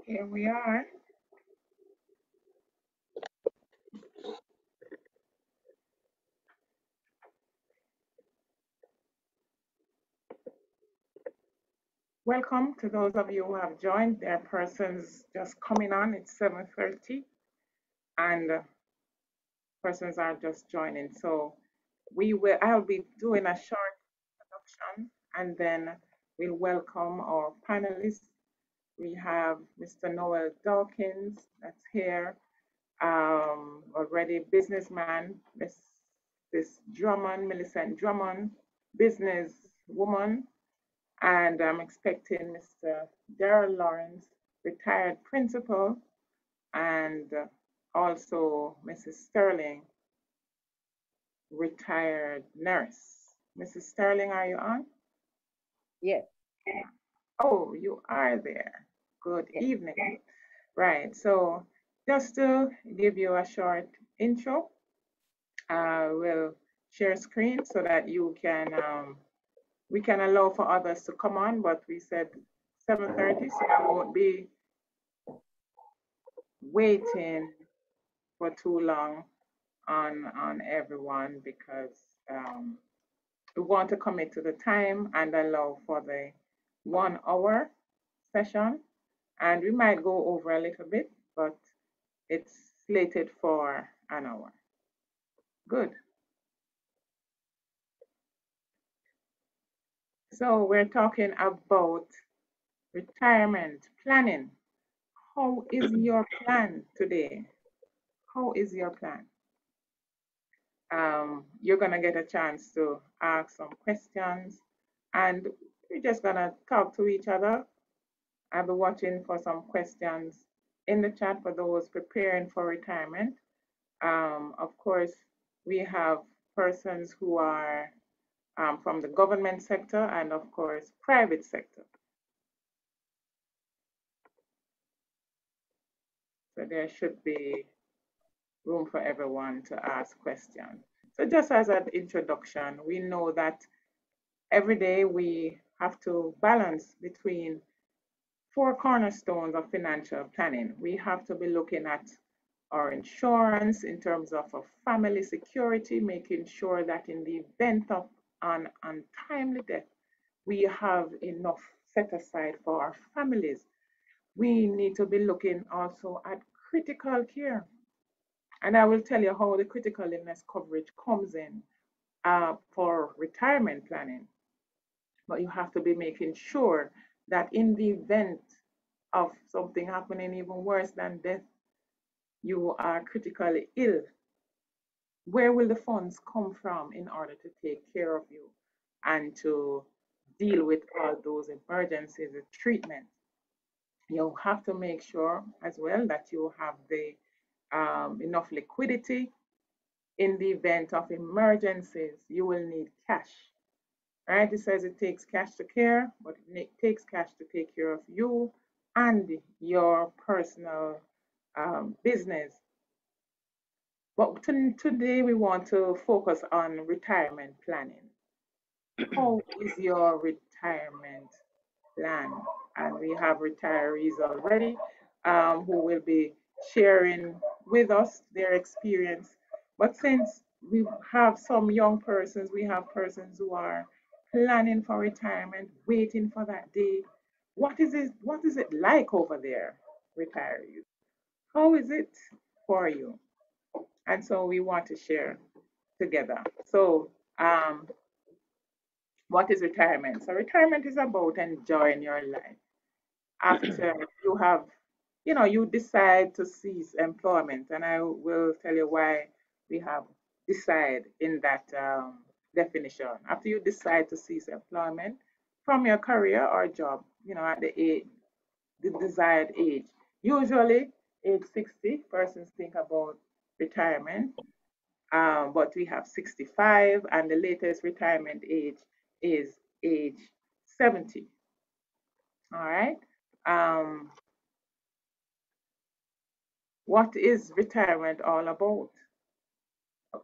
Here we are. Welcome to those of you who have joined. There are persons just coming on. It's 7:30, and persons are just joining. So I'll be doing a short introduction, and then we'll welcome our panelists. We have Mr. Nowl Dawkins that's here, already businessman, Miss Drummond, Millicent Drummond, business woman, and I'm expecting Mr. Gerald Lawrence, retired principal, and also Mrs. Sterlin, retired nurse. Mrs. Sterling, are you on? Yes. Oh, you are there. Good Yes. evening. Right, so just to give you a short intro, we'll share screen so that we can allow for others to come on, but we said 7:30, so I won't be waiting for too long on everyone because we want to commit to the time and allow for the 1 hour session. And we might go over a little bit, but it's slated for an hour. Good. So we're talking about retirement planning. How is your plan today? How is your plan? You're going to get a chance to ask some questions, and we're just going to talk to each other. I'll be watching for some questions in the chat for those preparing for retirement. Of course, we have persons who are from the government sector and, of course, private sector. So there should be room for everyone to ask questions. So just as an introduction, we know that every day we have to balance between four cornerstones of financial planning. We have to be looking at our insurance in terms of a family security, making sure that in the event of an untimely death, we have enough set aside for our families. We need to be looking also at critical care. And I will tell you how the critical illness coverage comes in for retirement planning. But you have to be making sure that in the event of something happening even worse than death, you are critically ill. Where will the funds come from in order to take care of you and to deal with all those emergencies, the treatment? You have to make sure as well that you have the enough liquidity. In the event of emergencies, you will need cash. Right? It says it takes cash to care, but it takes cash to take care of you and your personal business. But today we want to focus on retirement planning. How is your retirement plan? And we have retirees already who will be sharing with us their experience. But since we have some young persons, we have persons who are planning for retirement, waiting for that day. What is it like over there, retirees? How is it for you? And so we want to share together. So what is retirement? So retirement is about enjoying your life after you have, you decide to cease employment. And I will tell you why we have decide in that definition. After you decide to cease employment from your career or job, at the desired age. Usually age 60, persons think about retirement, but we have 65, and the latest retirement age is age 70. All right. Um, what is retirement all about?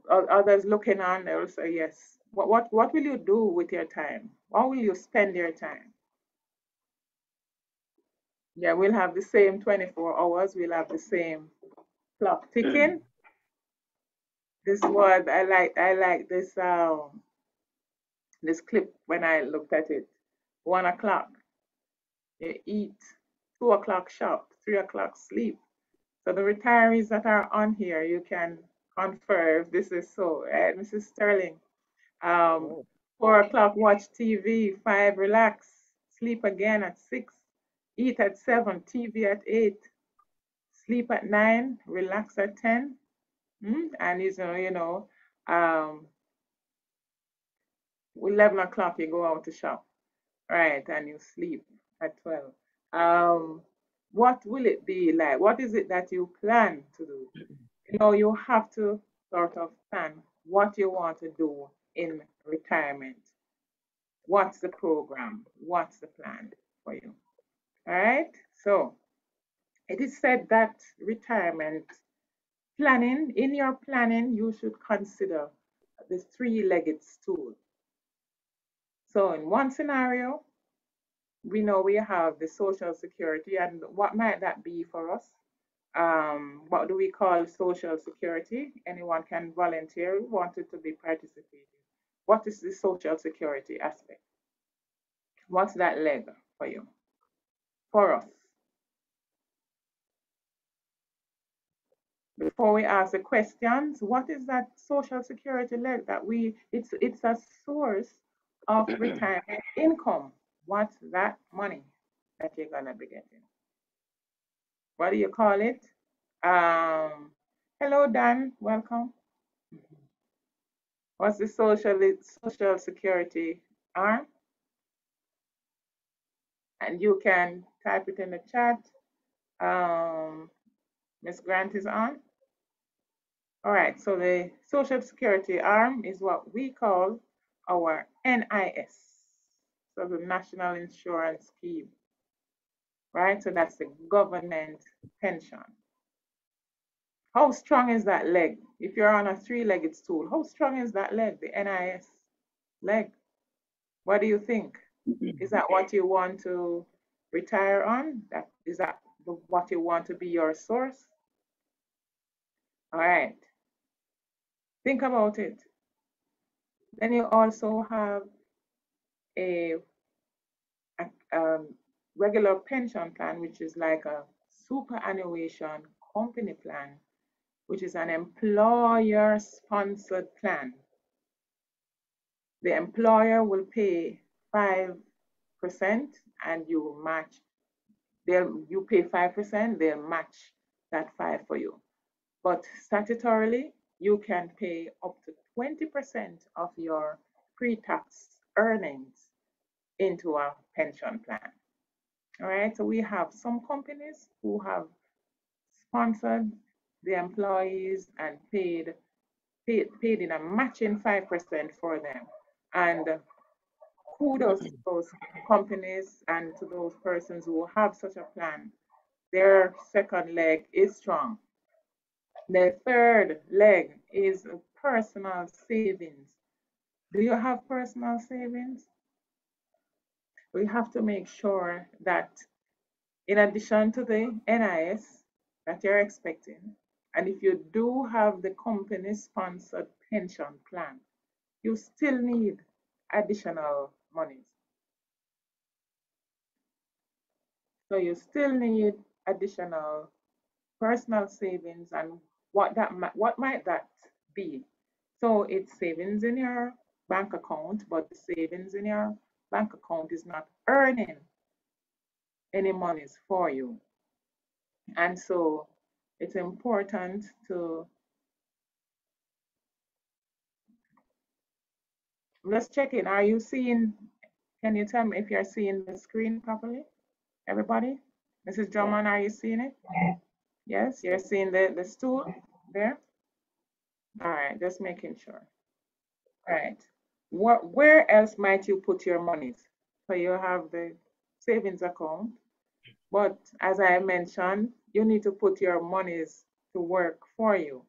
Others looking on, they will say, yes. What will you do with your time? How will you spend your time? Yeah, we'll have the same 24 hours. We'll have the same clock ticking. This one, I like this clip when I looked at it. 1 o'clock, you eat. 2 o'clock shop. 3 o'clock sleep. So the retirees that are on here, you can confirm if this is so, right, Mrs. Sterling? Um, Oh. 4 o'clock, watch TV. 5, relax. Sleep again at 6. Eat at 7. TV at 8. Sleep at 9. Relax at 10. And um, 11 o'clock you go out to shop, right? And you sleep at 12. Um, what will it be like? What is it that you plan to do? You have to sort of plan what you want to do in retirement. What's the program? What's the plan for you? All right. So it is said that retirement planning, in your planning, you should consider the three-legged stool. So in one scenario, we know we have the social security, and what might that be for us? What do we call social security? Anyone can volunteer who wanted to be participating. What is the social security aspect? What's that leg for you? For us. Before we ask the questions, what is that social security leg that it's a source of retirement income. What's that money that you're gonna be getting? What do you call it? Hello Dan, welcome. What's the social security arm? And you can type it in the chat. Miss Grant is on. All right, so the social security arm is what we call our NIS, so the National Insurance Scheme, right? So that's the government pension. How strong is that leg? If you're on a three-legged stool, how strong is that leg, the NIS leg? What do you think? Is that what you want to retire on? Is that what you want to be your source? All right, think about it. Then you also have a, a regular pension plan, which is like a superannuation company plan, which is an employer sponsored plan. The employer will pay 5% and you pay 5%, they'll match that 5 for you. But statutorily, you can pay up to 20% of your pre-tax earnings into a pension plan. All right, so we have some companies who have sponsored the employees and paid in a matching 5% for them. And kudos to those companies and to those persons who have such a plan. Their second leg is strong. The third leg is personal savings. Do you have personal savings? We have to make sure that in addition to the NIS that you're expecting, and if you do have the company sponsored pension plan, you still need additional monies. So you still need additional personal savings, and what might that be? So it's savings in your bank account, but the savings in your bank account is not earning any monies for you. And so it's important to let's check in. Are you seeing, can you tell me if you're seeing the screen properly? Everybody? Mrs. Yeah. Drummond, are you seeing it? Yes, you're seeing the stool there? All right, just making sure. All right. Where else might you put your monies? So you have the savings account, but as I mentioned, you need to put your monies to work for you.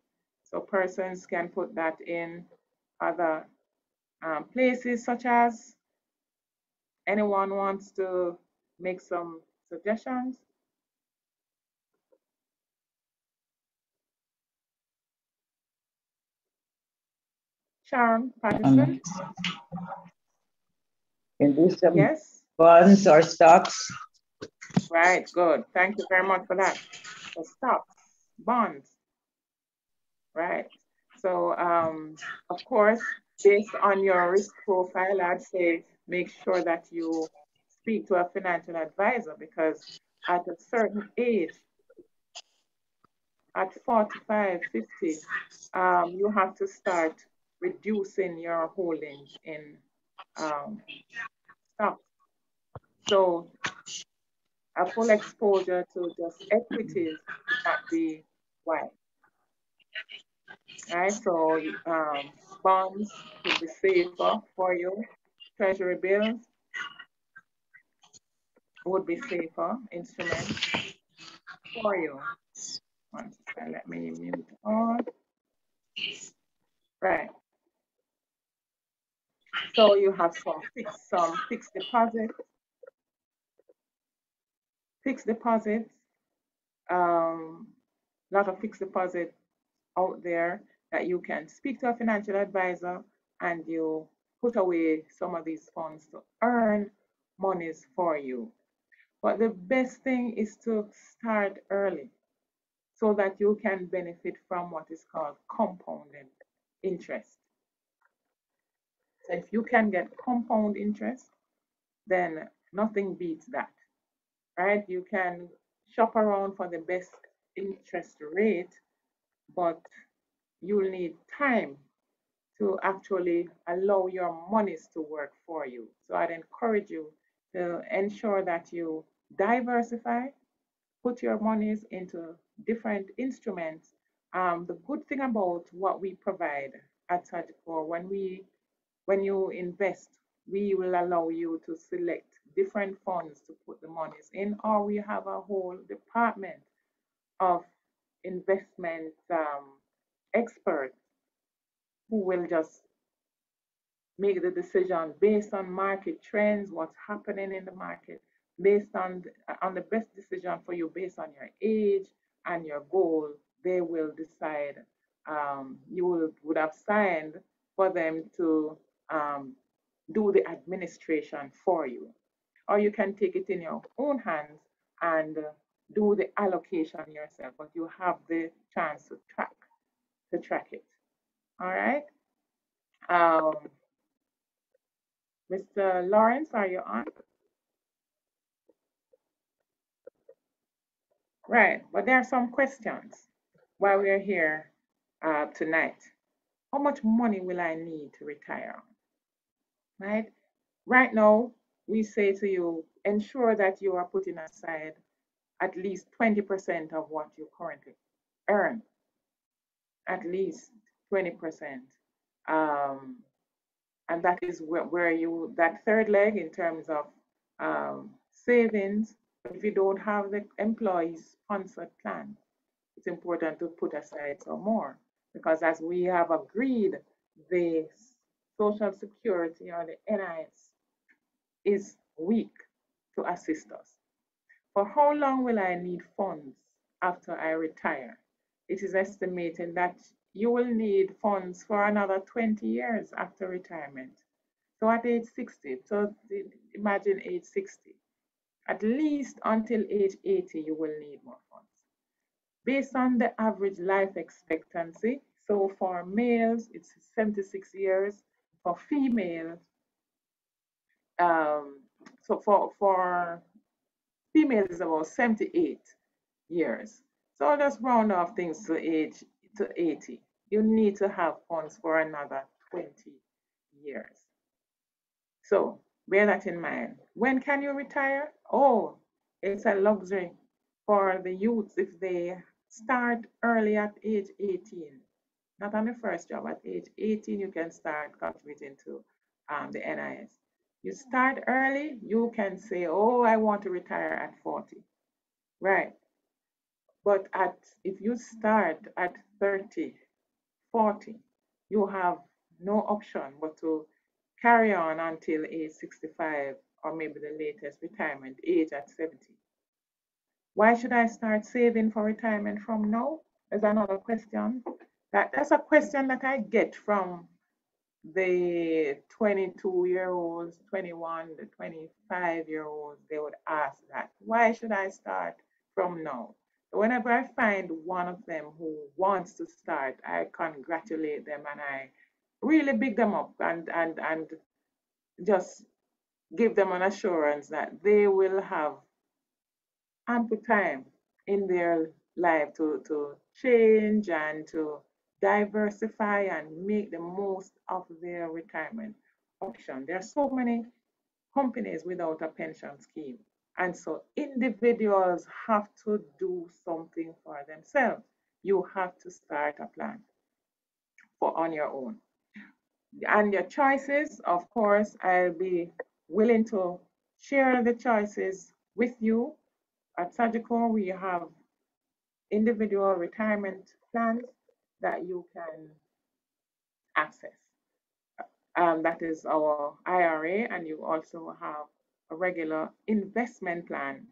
So persons can put that in other places, such as anyone wants to make some suggestions. Sharon Patterson? Can do some Yes? bonds or stocks. Right, good. Thank you very much for that. So stocks, bonds, right? So, of course, based on your risk profile, I'd say make sure that you speak to a financial advisor, because at a certain age, at 45, 50, you have to start reducing your holdings in stocks. So a full exposure to just equities would not be wise, right? So bonds would be safer for you. Treasury bills would be safer instruments for you. One second, let me mute on. Right. So you have some fixed deposits, lot of fixed deposits out there that you can speak to a financial advisor, and you put away some of these funds to earn monies for you. But the best thing is to start early so that you can benefit from what is called compounded interest. So if you can get compound interest, then nothing beats that, right? You can shop around for the best interest rate, but you'll need time to actually allow your monies to work for you. So I'd encourage you to ensure that you diversify, put your monies into different instruments. The good thing about what we provide at Sagicor, when you invest, we will allow you to select different funds to put the monies in, or we have a whole department of investment experts who will just make the decision based on market trends, what's happening in the market, based on the best decision for you based on your age and your goal. They will decide. Would have signed for them to do the administration for you, or you can take it in your own hands and do the allocation yourself. But you have the chance to track it. All right. Mr. Lawrence, are you on? Right, but there are some questions while we're here tonight. How much money will I need to retire? Right? Right now, we say to you, ensure that you are putting aside at least 20% of what you currently earn. At least 20%. And that is where you, that third leg in terms of savings. If you don't have the employee sponsored plan, it's important to put aside some more, because as we have agreed, the Social Security or the NIS is weak to assist us. For how long will I need funds after I retire? It is estimated that you will need funds for another 20 years after retirement. So at age 60, so imagine age 60, at least until age 80, you will need more funds. Based on the average life expectancy, so for males, it's 76 years. For females, so for females, it's about 78 years. So I'll just round off things to age to 80. You need to have funds for another 20 years. So bear that in mind. When can you retire? Oh, it's a luxury for the youths if they start early at age 18. Not on the first job. At age 18, you can start contributing to the NIS. You start early, you can say, oh, I want to retire at 40. Right. But if you start at 30, 40, you have no option but to carry on until age 65, or maybe the latest retirement age at 70. Why should I start saving for retirement from now? There's another question. That's a question that I get from the 22-year-olds, 21, the 25-year-olds, they would ask that, why should I start from now? So whenever I find one of them who wants to start, I congratulate them and I really big them up and just give them an assurance that they will have ample time in their life to change and to diversify and make the most of their retirement option. There are so many companies without a pension scheme. And so individuals have to do something for themselves. You have to start a plan for on your own. And your choices, of course, I'll be willing to share the choices with you. At Sagicor, we have individual retirement plans that you can access. That is our IRA, and you also have a regular investment plan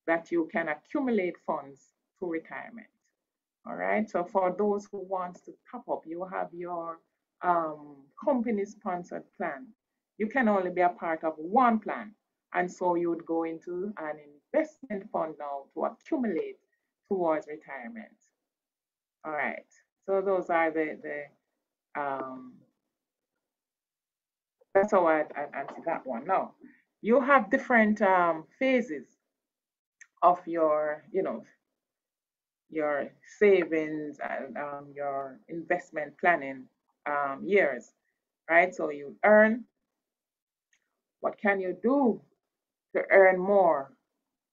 that you can accumulate funds to retirement. All right. So for those who wants to top up, you have your company-sponsored plan. You can only be a part of one plan, and so you would go into an investment fund now to accumulate towards retirement. All right. So those are the that's how I'd answer that one. Now, you have different phases of your savings and your investment planning years, right? So you earn. What can you do to earn more?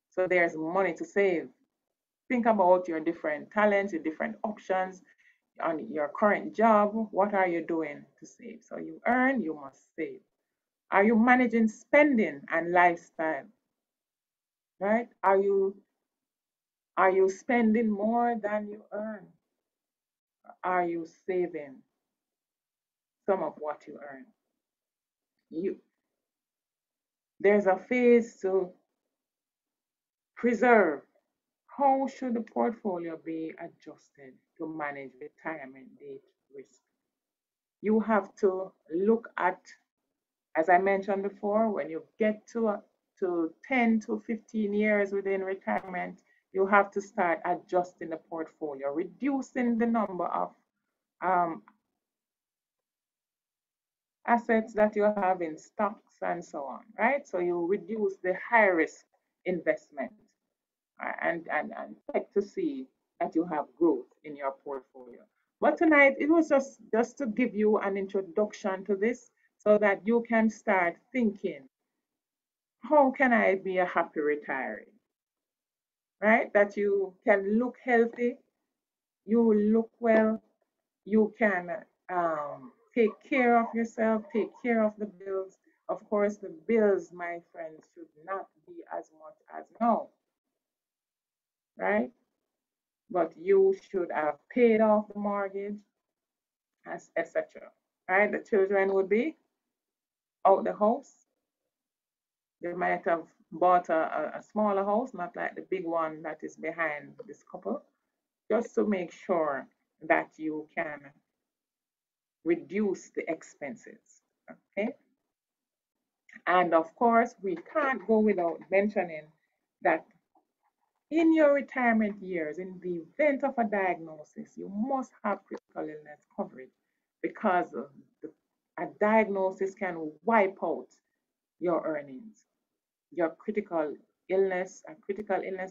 So there's money to save. Think about your different talents, your different options on your current job. What are you doing to save? So you earn, you must save. Are you managing spending and lifestyle? Right? Are you spending more than you earn? Are you saving some of what you earn? You there's a phase to preserve. How should the portfolio be adjusted to manage retirement date risk? You have to look at, as I mentioned before, when you get to 10 to 15 years within retirement, you have to start adjusting the portfolio, reducing the number of um, assets that you have in stocks and so on, right? So you reduce the high risk investment and expect to see that you have growth in your portfolio. But tonight it was just to give you an introduction to this so that you can start thinking, how can I be a happy retiree? Right? That you can look healthy, you look well, you can take care of yourself, take care of the bills. Of course, the bills, my friends, should not be as much as now, right? But you should have paid off the mortgage, etc. Right? The children would be out the house. They might have bought a smaller house, not like the big one that is behind this couple, just to make sure that you can reduce the expenses. Okay. And of course, we can't go without mentioning that in your retirement years, in the event of a diagnosis, you must have critical illness coverage because a diagnosis can wipe out your earnings. Your critical illness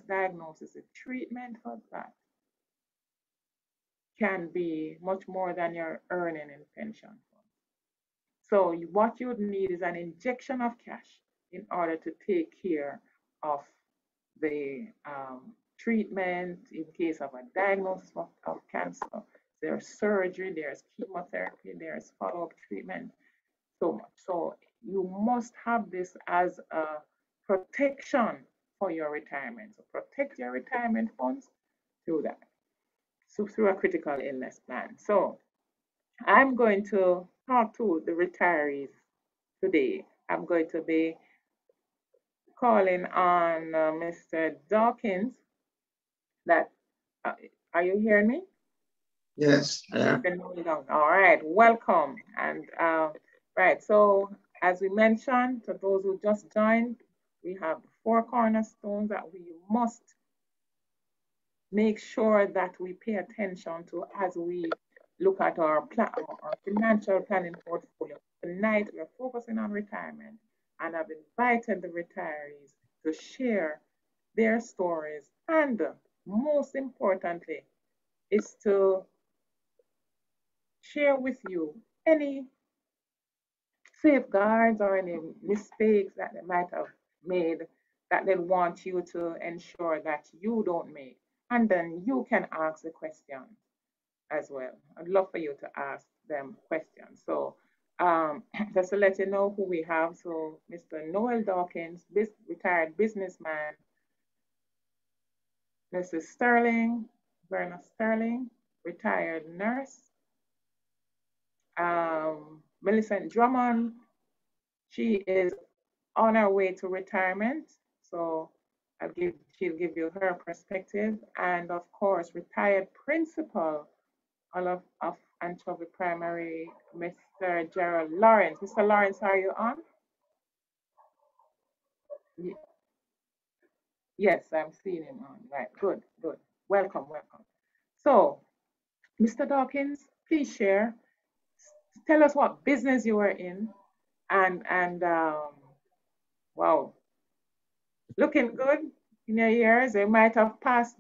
diagnosis, the treatment for that can be much more than your earning in pension. So what you would need is an injection of cash in order to take care of the treatment in case of a diagnosis of cancer. There's surgery, there's chemotherapy, there's follow-up treatment, so much. So you must have this as a protection for your retirement. So protect your retirement funds through that. So through a critical illness plan. So I'm going to talk to the retirees today. I'm going to be calling on Mr. Dawkins. That are you hearing me? Yes, I am. All right, welcome. And right, so as we mentioned, to those who just joined, we have four cornerstones that we must make sure that we pay attention to as we look at our financial planning portfolio. Tonight, we're focusing on retirement, and I've invited the retirees to share their stories, and most importantly, is to share with you any safeguards or any mistakes that they might have made that they want you to ensure that you don't make. And then you can ask the questions as well. I'd love for you to ask them questions. So just to let you know who we have, so Mr. Nowl Dawkins, retired businessman, Mrs. Sterling, Verna Sterling, retired nurse, Millicent Drummond, she is on her way to retirement, so she'll give you her perspective, and of course, retired principal of Anchovy Primary, Mr. Gerald Lawrence. Mr. Lawrence, are you on? Yes, I'm seeing him on. Right, good, good. Welcome, welcome. So, Mr. Dawkins, please share. Tell us what business you were in, and wow, looking good in your years. You might have passed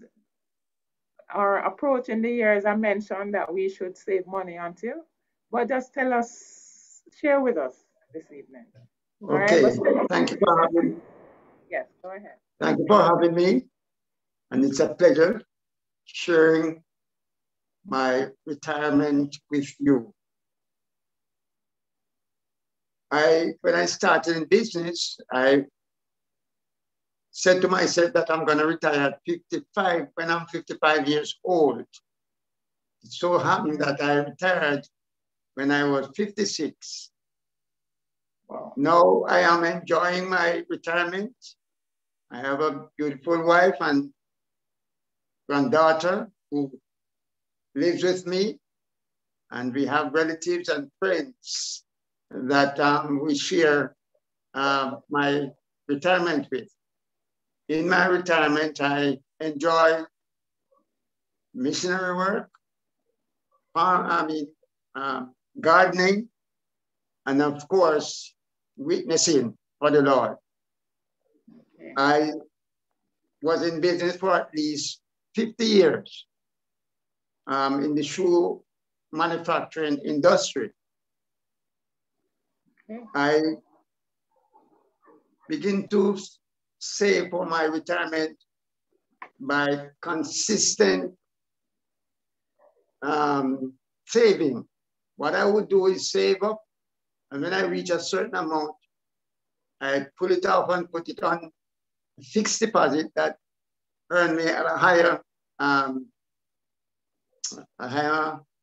or approaching the years I mentioned that we should save money until. But just tell us, share with us this evening. Okay, right, thank you for having me. Yes, go ahead. Thank you for having me. And it's a pleasure sharing my retirement with you. When I started in business, I said to myself that I'm going to retire at 55 when I'm 55 years old. It so happened that I retired when I was 56. Wow. Now I am enjoying my retirement. I have a beautiful wife and granddaughter who lives with me, and we have relatives and friends that we share my retirement with. In my retirement, I enjoy missionary work, gardening, and of course, witnessing for the Lord. Okay. I was in business for at least 50 years in the shoe manufacturing industry. Okay. I begin to save for my retirement by consistent saving. What I would do is save up, and when I reach a certain amount, I pull it off and put it on a fixed deposit that earned me a higher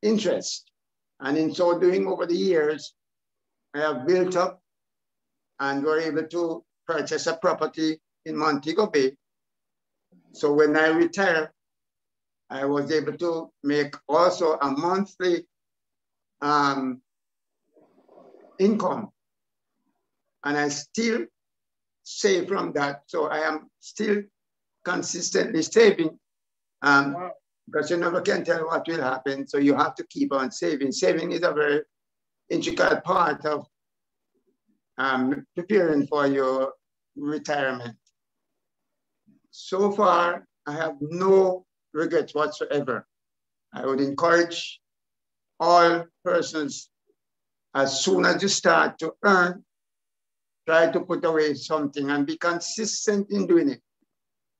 interest. And in so doing, over the years, I have built up and were able to purchase a property in Montego Bay. So when I retired, I was able to make also a monthly income. And I still save from that. So I am still consistently saving because you never can tell what will happen. So you have to keep on saving. Saving is a very intricate part of preparing for your retirement. So far, I have no regrets whatsoever. I would encourage all persons, as soon as you start to earn, try to put away something and be consistent in doing it.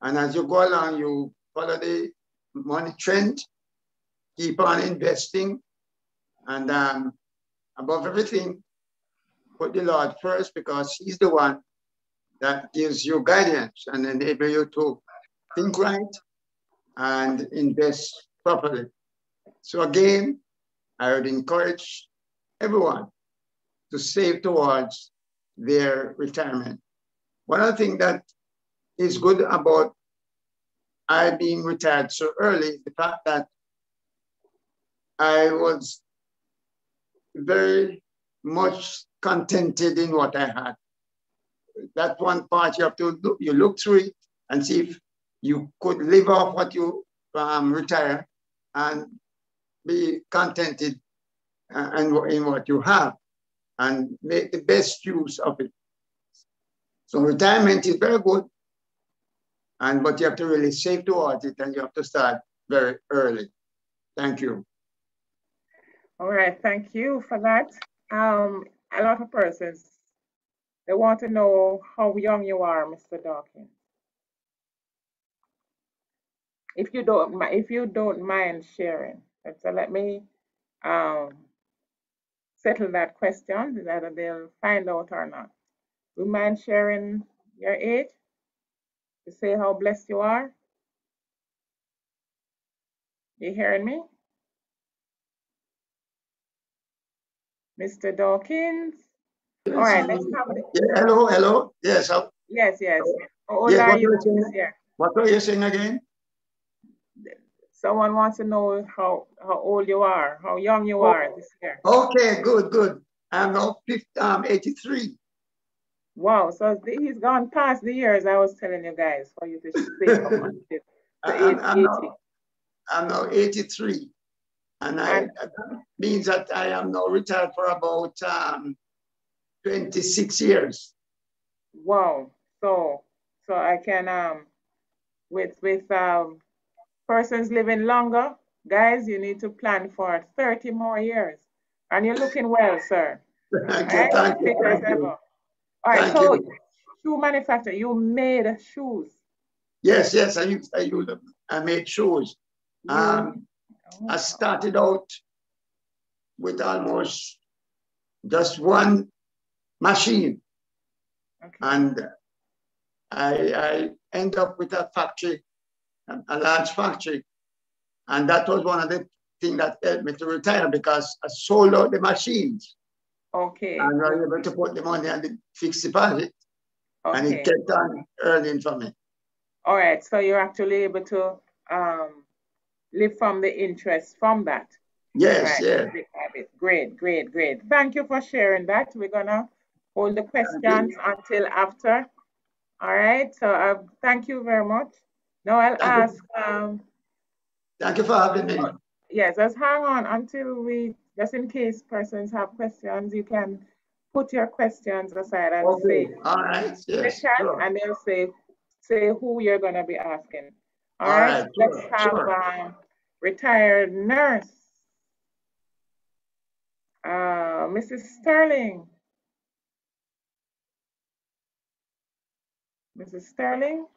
And as you go along, you follow the money trend, keep on investing, and above everything, put the Lord first, because He's the one that gives you guidance and enable you to think right and invest properly. So again, I would encourage everyone to save towards their retirement. One of the things that is good about I being retired so early is the fact that I was very much contented in what I had. That one part you have to look through it and see if you could live off what you retire and be contented in what you have and make the best use of it. So retirement is very good, but you have to really save towards it and you have to start very early. Thank you. All right, thank you for that. A lot of persons, they want to know how young you are, Mr. Dawkins. If you don't mind sharing, so let me settle that question, whether they'll find out or not. Do you mind sharing your age to say how blessed you are? You hearing me? Mr. Dawkins? Yes. All right, let's have it. Yeah, hello. Yes. Yes. How old are you this year? What were you saying again? Someone wants to know how old you are, how young you are this year. Okay, good. I'm now 83. Wow, so he's gone past the years I was telling you guys for you to stay up until the age 80. I'm now 83. And that means that I am now retired for about 26 years. Wow. So I can with persons living longer, guys, you need to plan for 30 more years. And you're looking well, sir. Thank you. All right, so shoe manufacturer, you made shoes. Yes, I made shoes. I started out with almost just one machine. Okay. And I ended up with a factory, a large factory. And that was one of the things that helped me to retire because I sold out the machines. Okay. And I was able to put the money on the fixed deposit. Okay. And it kept on earning for me. All right. So you're actually able to live from the interest from that. Yes, right. Yes. Great. Thank you for sharing that. We're going to hold the questions until after. All right. So thank you very much. Now I'll ask. Thank you for having me. Yes, let's hang on until just in case persons have questions, you can put your questions aside and say. All right. Yes. Sure. And they'll say who you're going to be asking. All right. Let's have retired nurse, Mrs. Sterling. Mrs. Sterling,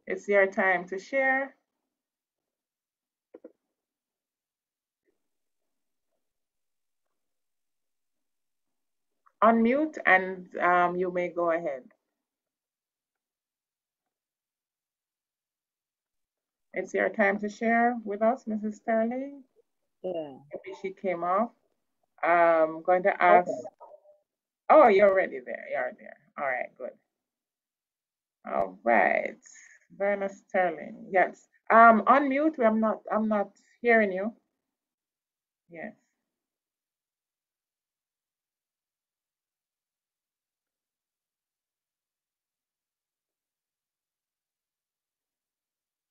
it's your time to share. Unmute and you may go ahead. It's your time to share with us, Mrs. Sterling. Yeah. Maybe she came off. I'm going to ask. Okay. Oh, you're already there. You're there. All right, good. All right, Verna Sterling. Yes. Unmute. I'm not hearing you. Yes.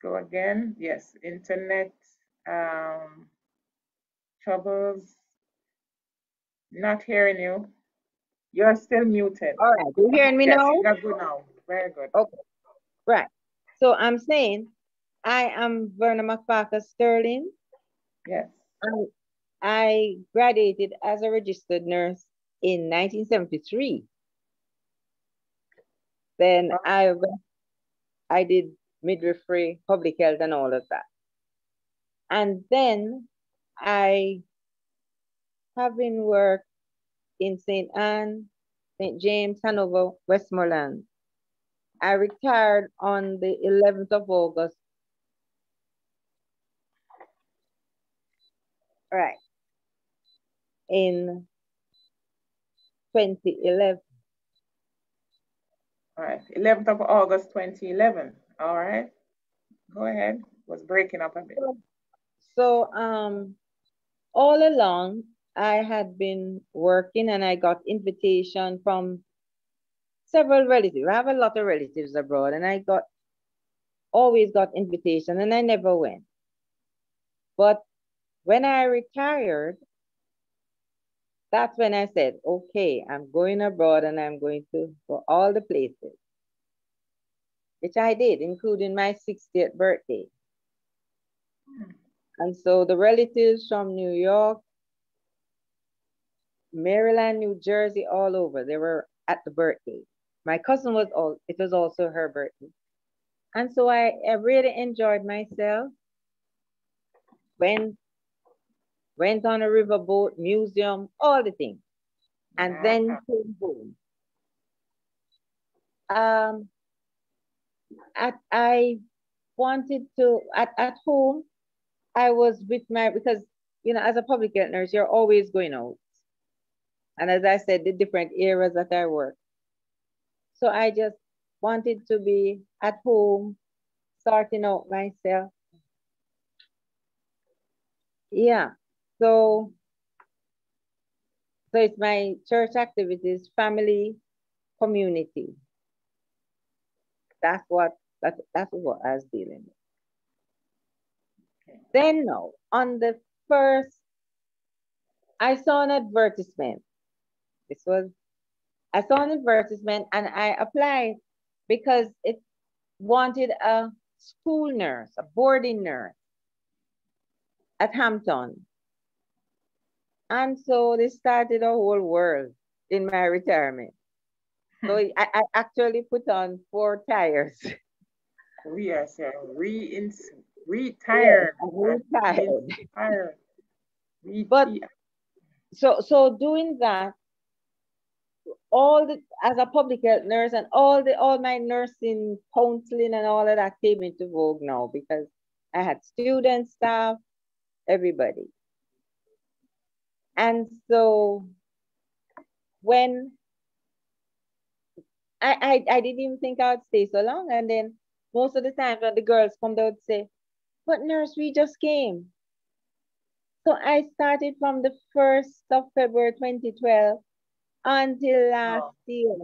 Go again. Yes. Internet troubles. Not hearing you. You're still muted. All right. You hearing me now? You're good now. Very good. Okay. Right. So I'm saying I am Verna McParker Sterling. Yes. I graduated as a registered nurse in 1973. Then I did midwifery, public health, and all of that. And then I having worked in St. Anne, St. James, Hanover, Westmoreland. I retired on the 11th of August. Right. In 2011. All right. 11th of August, 2011. All right. Go ahead. Was breaking up a bit. So all along, I had been working and I got invitation from several relatives. I have a lot of relatives abroad and I always got invitation and I never went. But when I retired, that's when I said, okay, I'm going abroad and I'm going to go all the places, which I did, including my 60th birthday. And so the relatives from New York, Maryland, New Jersey, all over, they were at the birthday. My cousin it was also her birthday. And so I really enjoyed myself. Went on a riverboat, museum, all the things. And then came home. I wanted to, at home, I was with because, you know, as a public health nurse, you're always going out. And as I said, the different areas that I work. So I just wanted to be at home, sorting out myself. Yeah, so it's my church activities, family, community. That's what I was dealing with. Okay. Then no, on the first, I saw an advertisement. I saw an advertisement and I applied because it wanted a school nurse, a boarding nurse at Hampton. And so they started a whole world in my retirement. So I actually put on 4 tires. Yes, retired. Yes, retired. But so doing that, as a public health nurse and all my nursing counseling and all of that came into vogue now because I had students, staff, everybody. And so when I didn't even think I would stay so long. And then most of the time when the girls come, they would say, but nurse, we just came. So I started from the 1st of February 2012 until last year.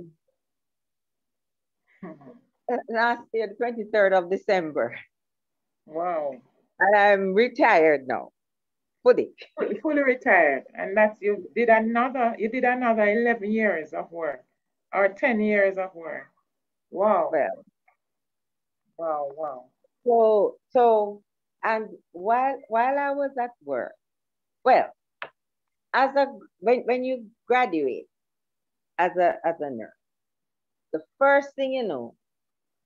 Last year, the 23rd of December. Wow. And I'm retired now. Fully retired. And you did another 11 years of work or 10 years of work. Wow. Well. Wow. So and while I was at work, well, when you graduate as a nurse, the first thing you know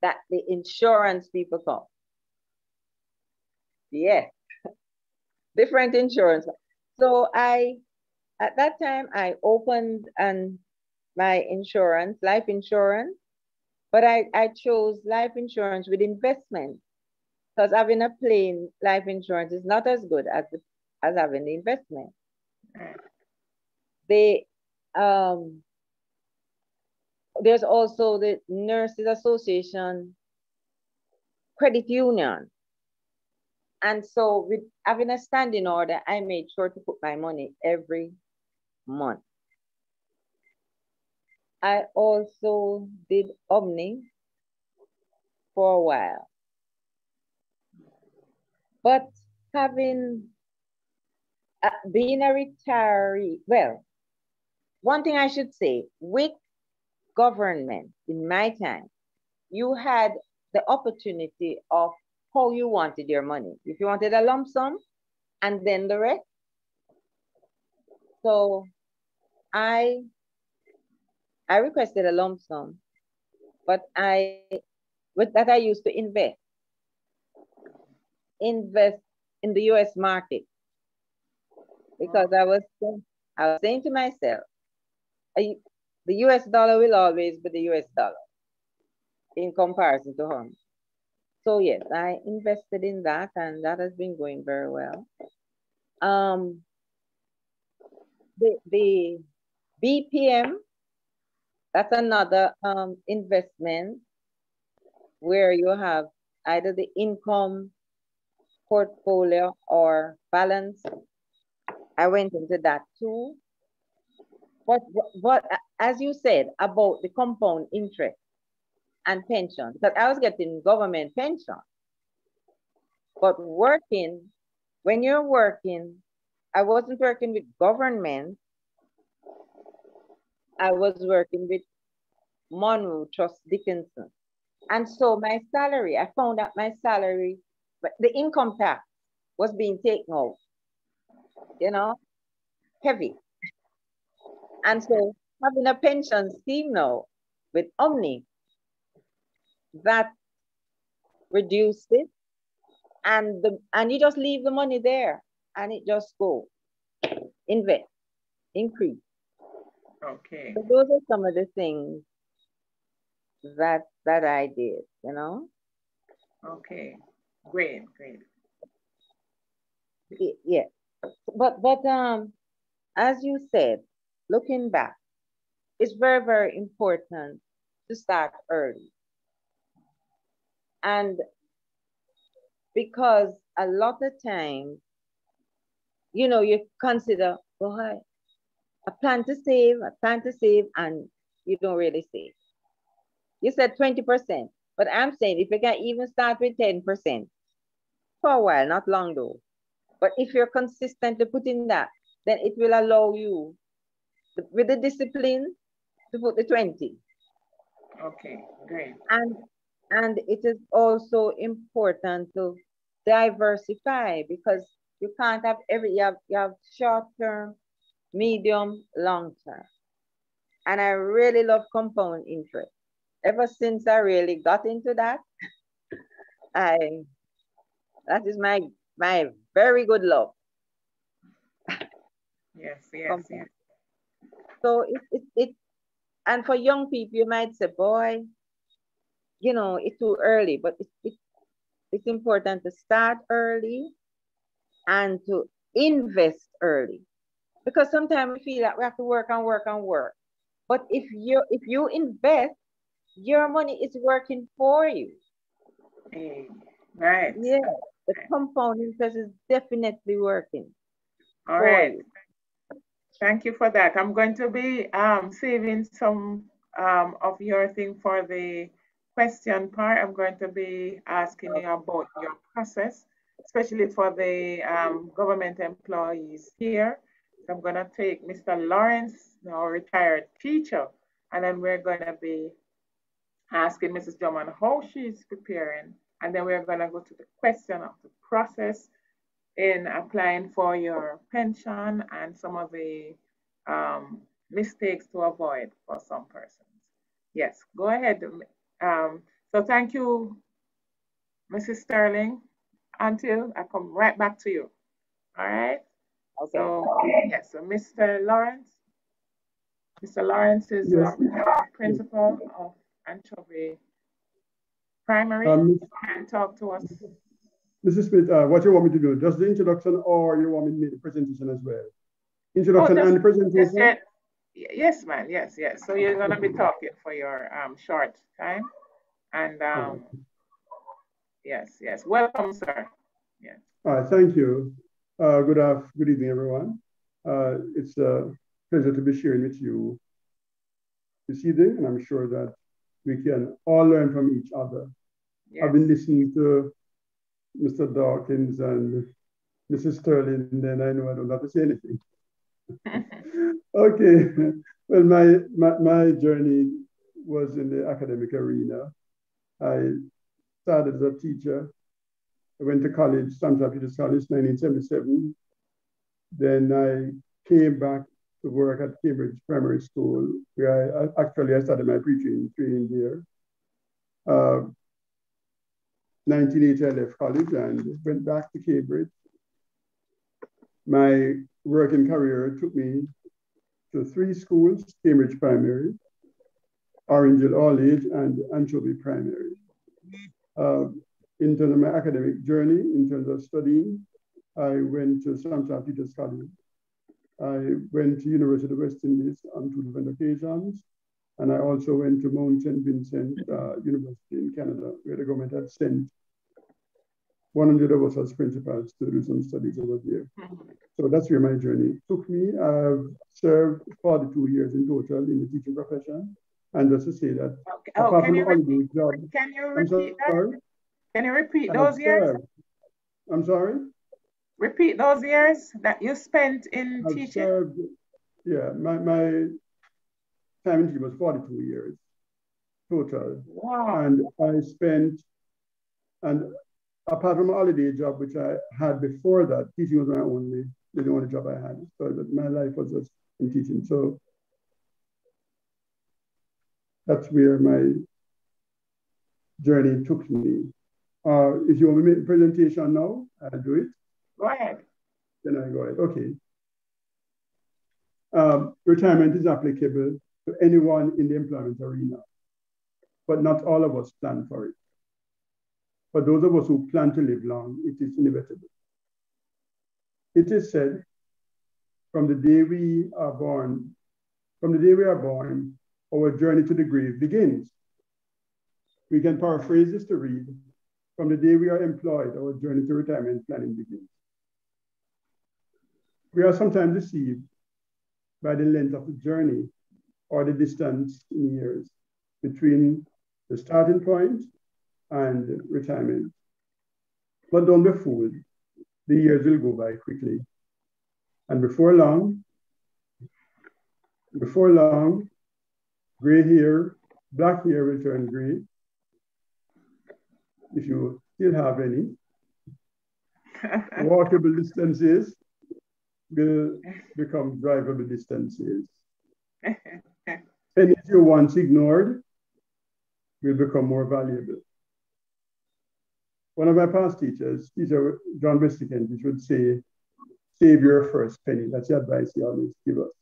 that the insurance people come. Yes. Different insurance. So at that time I opened my insurance, life insurance, but I chose life insurance with investment because having a plain life insurance is not as good as having the investment. There's also the Nurses Association credit union. And so with having a standing order, I made sure to put my money every month. I also did Omni for a while. But being a retiree, well, one thing I should say, with government in my time, you had the opportunity of how you wanted your money. If you wanted a lump sum and then the rest. So I requested a lump sum, but with that I used to invest in the US market because I was saying to myself, the US dollar will always be the US dollar in comparison to home. So yes, I invested in that and that has been going very well. The BPM, that's another investment where you have either the income portfolio or balance. I went into that too. But as you said about the compound interest and pension, because I was getting government pension, but working, when you're working, I wasn't working with government. I was working with Monroe Trust Dickinson. And so my salary, I found out my salary, but the income tax was being taken out, you know, heavy. And so having a pension scheme now with Omni, that reduced it, and you just leave the money there and it just go, invest, increase. Okay. So those are some of the things that I did, you know. Okay, great. Yeah, but as you said, looking back, it's very, very important to start early. And because a lot of times, you know, you consider, boy, I plan to save, and you don't really save. You said 20%, but I'm saying if you can even start with 10% for a while, not long though. But if you're consistently putting that, then it will allow you, with the discipline, to put the 20. Okay, great. And it is also important to diversify, because you can't have you have short term, medium, long term. And I really love compound interest. Ever since I really got into that, that is my very good love. Yes. So and for young people, you might say, boy, you know, it's too early, but it's important to start early and to invest early. Because sometimes we feel that we have to work and work and work. But if you invest, your money is working for you. Right. Yeah, the compound interest is definitely working. All right. Thank you for that. I'm going to be saving some of your thing for the question part. I'm going to be asking you about your process, especially for the government employees here. So I'm going to take Mr. Lawrence, now retired teacher, and then we're going to be asking Mrs. Drummond how she's preparing, and then we're going to go to the question of the process in applying for your pension and some of the mistakes to avoid for some persons. Yes, go ahead. So thank you, Mrs. Sterling. Until I come right back to you. All right. Okay. So yes, so Mr. Lawrence. Mr. Lawrence is principal of Anchovy Primary. Can talk to us. Mrs. Smith, what you want me to do? Just the introduction, or you want me to make the presentation as well? Introduction and the presentation? Yes, man. Yes. So you're going to be talking for your short time. And yes. Welcome, sir. Yes. All right, thank you. Good evening, everyone. It's a pleasure to be sharing with you this evening, and I'm sure that we can all learn from each other. Yes. I've been listening to Mr. Dawkins and Mrs. Sterlin, and then I know I don't have to say anything. Okay. Well, my journey was in the academic arena. I started as a teacher. I went to college, St. Peter's College, 1977. Then I came back to work at Cambridge Primary School, where I started my preaching training there. 1980, I left college and went back to Cambridge. My working career took me to 3 schools: Cambridge Primary, Orange Hill All Age, and Anchovy Primary. In terms of my academic journey, in terms of studying, I went to St. Peter's College. I went to University of West Indies on 2 different occasions, and I also went to Mount St. Vincent University in Canada, where the government had sent 100 of us as principals to do some studies over there. So that's where my journey took me. I've served 42 years in total in the teaching profession. And just to say that, apart from the holiday job, can you repeat that? Can you repeat those years? I'm sorry? Repeat those years that you spent in teaching? Served, yeah, my time in teaching was 42 years total. Wow. And I spent, and apart from a holiday job, which I had before that, teaching was the only job I had. So my life was just in teaching. So that's where my journey took me. If you want me to make a presentation now, I'll do it. Go ahead. Then I go ahead. Okay. Retirement is applicable to anyone in the employment arena, but not all of us plan for it. For those of us who plan to live long, it is inevitable. It is said, from the day we are born, our journey to the grave begins. We can paraphrase this to read, from the day we are employed, our journey to retirement planning begins. We are sometimes deceived by the length of the journey or the distance in years between the starting point and retirement. But don't be fooled, the years will go by quickly. And before long, gray hair, black hair will turn gray, if you still have any. Walkable distances will become drivable distances. Pennies you once ignored will become more valuable. One of my past teachers, Teacher John Westikent, would say, save your first penny. That's the advice he always gives us.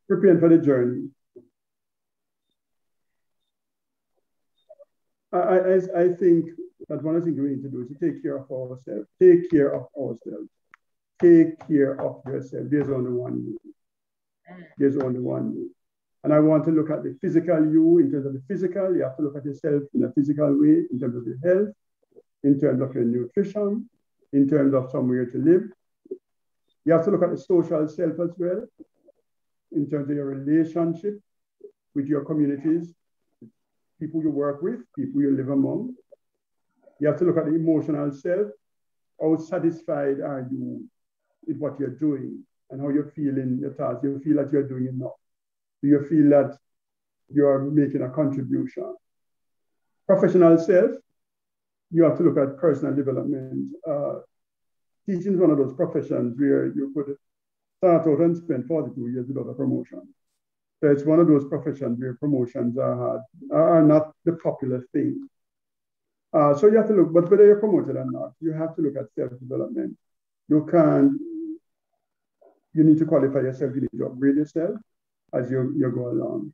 Preparing for the journey. I think that one of the things we need to do is to take care of ourselves. Take care of ourselves. Take care of yourself. There's only one you. There's only one you. And I want to look at the physical you in terms of the physical. You have to look at yourself in a physical way, in terms of your health, in terms of your nutrition, in terms of somewhere to live. You have to look at the social self as well, in terms of your relationship with your communities, people you work with, people you live among. You have to look at the emotional self. How satisfied are you with what you're doing and how you're feeling your task? Do you feel that you're doing enough? Do you feel that you're making a contribution? Professional self, you have to look at personal development. Teaching is one of those professions where you could start out and spend 42 years without a promotion. So it's one of those professions where promotions are not the popular thing. So you have to look, but whether you're promoted or not, you have to look at self-development. You need to qualify yourself, you need to upgrade yourself as you go along.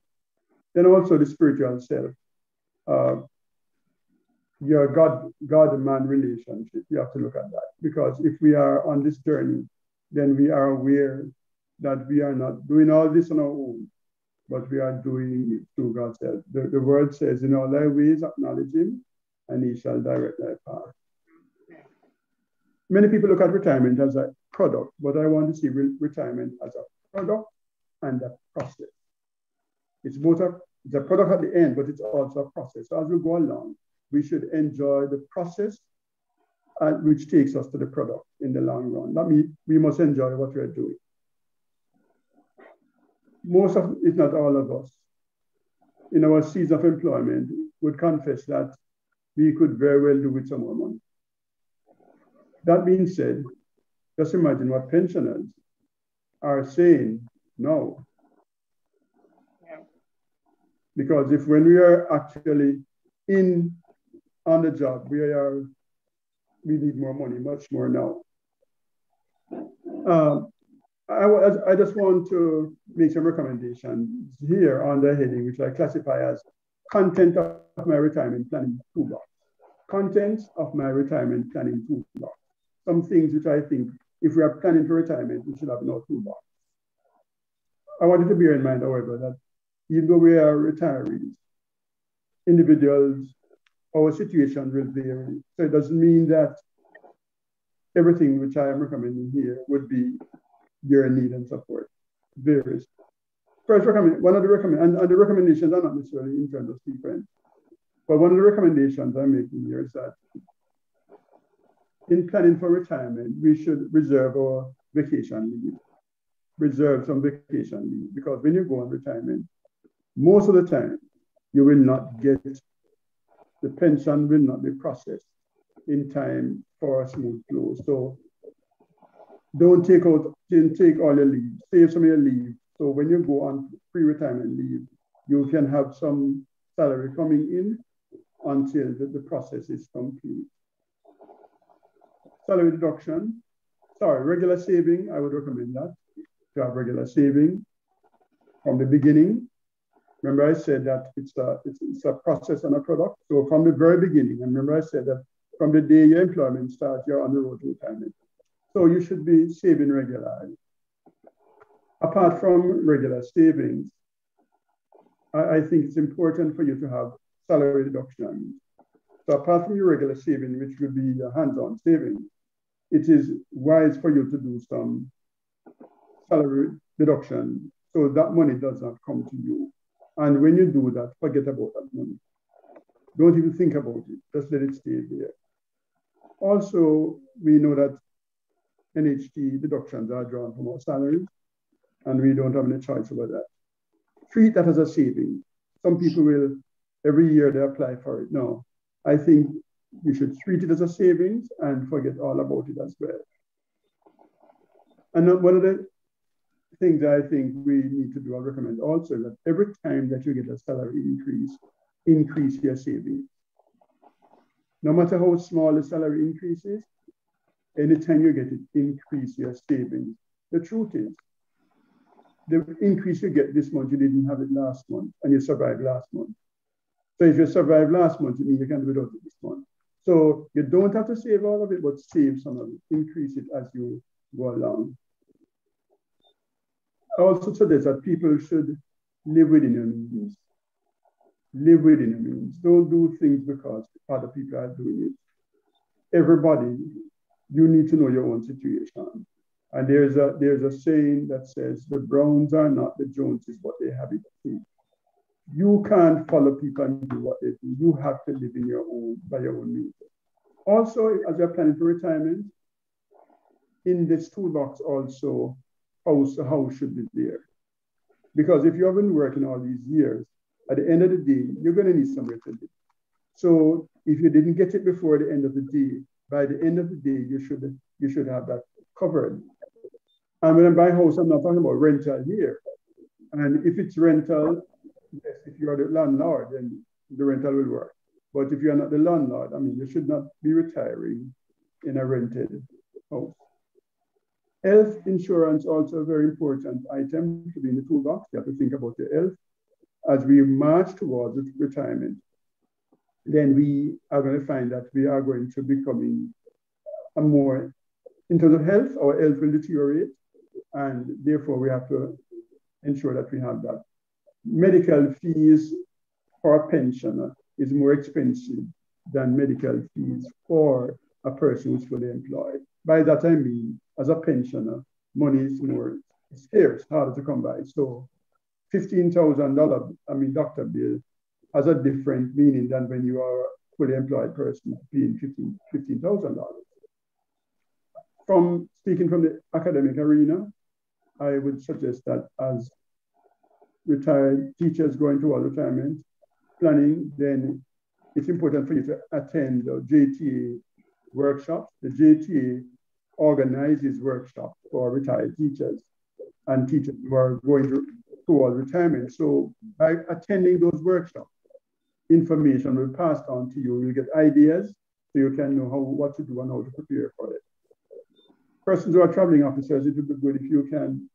Then also the spiritual self. Your God-man relationship, you have to look at that. Because if we are on this journey, then we are aware that we are not doing all this on our own, but we are doing it through God's help. The word says, in all thy ways acknowledge him, and he shall direct thy path. Many people look at retirement as a product, but I want to see retirement as a product and a process. It's a product at the end, but it's also a process. So as we go along, we should enjoy the process which takes us to the product in the long run. That means we must enjoy what we're doing. Most of, if not all of us, in our season of employment would confess that we could very well do with some more money. That being said, just imagine what pensioners are saying now. Yeah. Because if when we are actually on the job, we need more money, much more now. I just want to make some recommendations here on the heading, which I classify as content of my retirement planning toolbox. Contents of my retirement planning toolbox. Some things which I think, if we are planning for retirement, we should have in our toolbox. I want you to bear in mind, however, that even though we are retirees, individuals our situation will vary. So it doesn't mean that everything which I am recommending here would be your need and support. Varies. First one of the and the recommendations are not necessarily in terms of sequence, but one of the recommendations I'm making here is that in planning for retirement, we should reserve our vacation leave. Reserve some vacation leave, because when you go on retirement, most of the time, you will not get, the pension will not be processed in time for a smooth flow. So don't take all your leave, save some of your leave. So when you go on pre-retirement leave, you can have some salary coming in until the process is complete. Salary deduction, regular saving, I would recommend that. To have regular saving from the beginning. Remember I said that it's a process and a product. So from the very beginning, and remember I said that from the day your employment starts, you're on the road to retirement. So you should be saving regularly. Apart from regular savings, I think it's important for you to have salary deductions. So apart from your regular saving, which would be your hands-on savings, it is wise for you to do some salary deduction so that money does not come to you. And when you do that, forget about that money. Don't even think about it, just let it stay there. Also, we know that NHT deductions are drawn from our salaries, and we don't have any choice about that. Treat that as a saving. Some people will, every year they apply for it. No, I think you should treat it as a savings and forget all about it as well. And one of the things I think we need to do, I recommend also, that every time that you get a salary increase your savings. No matter how small the salary increase is, anytime you get it, increase your savings. The truth is, the increase you get this month, you didn't have it last month, and you survived last month. So if you survived last month, it means you can do without it this month. So you don't have to save all of it, but save some of it, increase it as you go along. I also suggest that people should live within your means. Live within your means. Don't do things because other people are doing it. Everybody, you need to know your own situation. And there's a saying that says, the Browns are not the Joneses, but they have it too. You can't follow people and do what they do. You have to live in your own, by your own means. Also, as you're planning for retirement, in this toolbox also, a house should be there. Because if you have been working all these years, at the end of the day, you're going to need somewhere to live. So if you didn't get it before the end of the day, by the end of the day, you should have that covered. And when I buy a house, I'm not talking about rental here. And if it's rental, yes, if you are the landlord, then the rental will work. But if you're not the landlord, I mean, you should not be retiring in a rented house. Health insurance, also a very important item to be in the toolbox. You have to think about your health. As we march towards retirement, then we are going to find that we are going to becoming a more, in terms of health, our health will deteriorate, and therefore we have to ensure that we have that. Medical fees for a pensioner is more expensive than medical fees for a person who's fully employed. By that I mean, as a pensioner, money is more scarce, harder to come by. So $15,000, doctor bill has a different meaning than when you are a fully employed person paying $15,000. From speaking from the academic arena, I would suggest that as retired teachers going toward retirement planning, then it's important for you to attend the JTA workshops. The JTA organizes workshops for retired teachers and teachers who are going toward retirement. So by attending those workshops, information will be passed on to you. You'll get ideas so you can know what to do and how to prepare for it. Persons who are traveling officers, it would be good if you can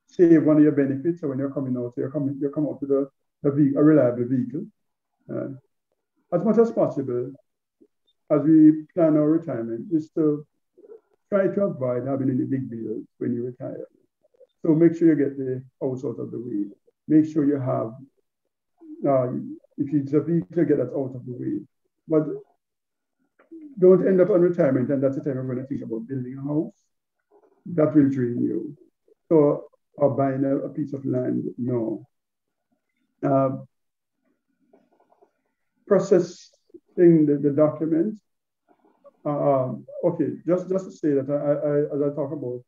save one of your benefits. So when you're coming out, you come out with a reliable vehicle. As much as possible, as we plan our retirement, is to try to avoid having any big bills when you retire. So make sure you get the house out of the way. Make sure you have, if it's a vehicle, get that out of the way. but don't end up on retirement, and that's the time I'm going to think about building a house. That will drain you. So, or buying a piece of land, no. Processing the document. Okay, just to say that as I talk about,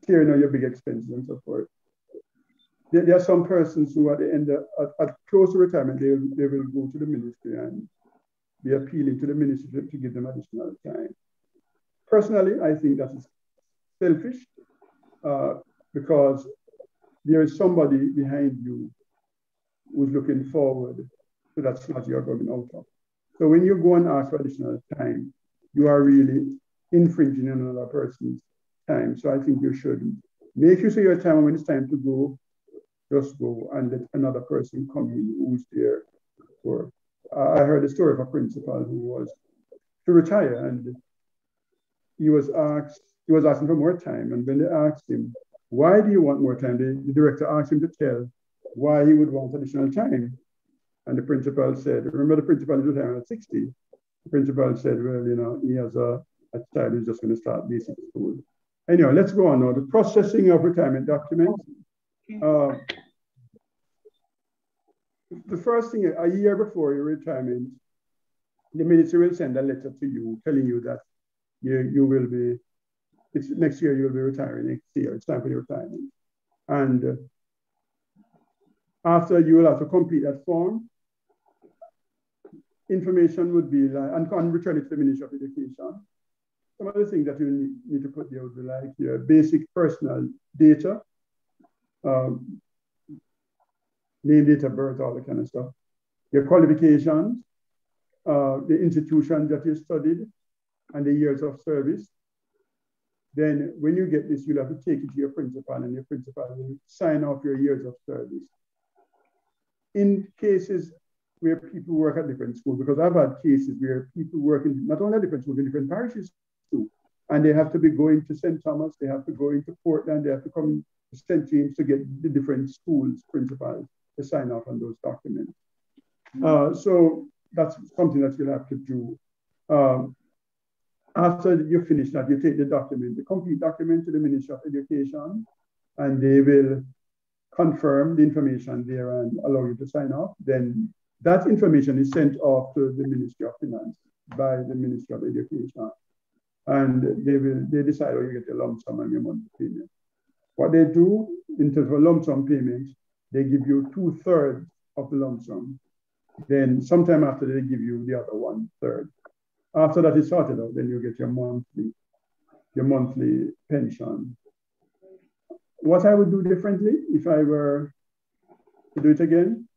clearing out your big expenses and so forth. There are some persons who at the end, at close to retirement, they will go to the ministry and be appealing to the ministry to give them additional time. Personally, I think that is selfish because there is somebody behind you who's looking forward to that slot you're going out of. So when you go and ask for additional time, you are really infringing on another person's time. So I think you should make use of your time, and when it's time to go, just go and let another person come in who's there for. I heard a story of a principal who was to retire, and he was asking for more time. And when they asked him, why do you want more time? The director asked him to tell why he would want additional time. And the principal said, remember the principal is retiring at 60. The principal said, well, he has a child who's just going to start basic school. Anyway, let's go on now. The processing of retirement documents. The first thing, a year before your retirement, the ministry will send a letter to you telling you that you will be, next year you will be retiring, next year, it's time for your retirement. And after you will have to complete that form, information would be like, and return it to the Ministry of Education. Some of the things that you need to put there would be like your basic personal data, name, date of birth, all that kind of stuff, your qualifications, the institution that you studied, and the years of service. Then when you get this, you'll have to take it to your principal, and your principal will sign off your years of service. In cases where people work at different schools, because I've had cases where people work in not only at different schools, in different parishes too, and they have to be going to St. Thomas, they have to go into Portland, they have to come to St. James to get the different schools' principals to sign off on those documents. So that's something that you'll have to do. After you finish that, you take the document, the complete document to the Ministry of Education, and they will confirm the information there and allow you to sign off. Then that information is sent off to the Ministry of Finance by the Ministry of Education. And they decide how you get your lump sum and your monthly payment. What they do in terms of lump sum payment, they give you 2/3 of the lump sum. Then sometime after they give you the other 1/3. After that is sorted out, then you get your monthly pension. What I would do differently if I were to do it again,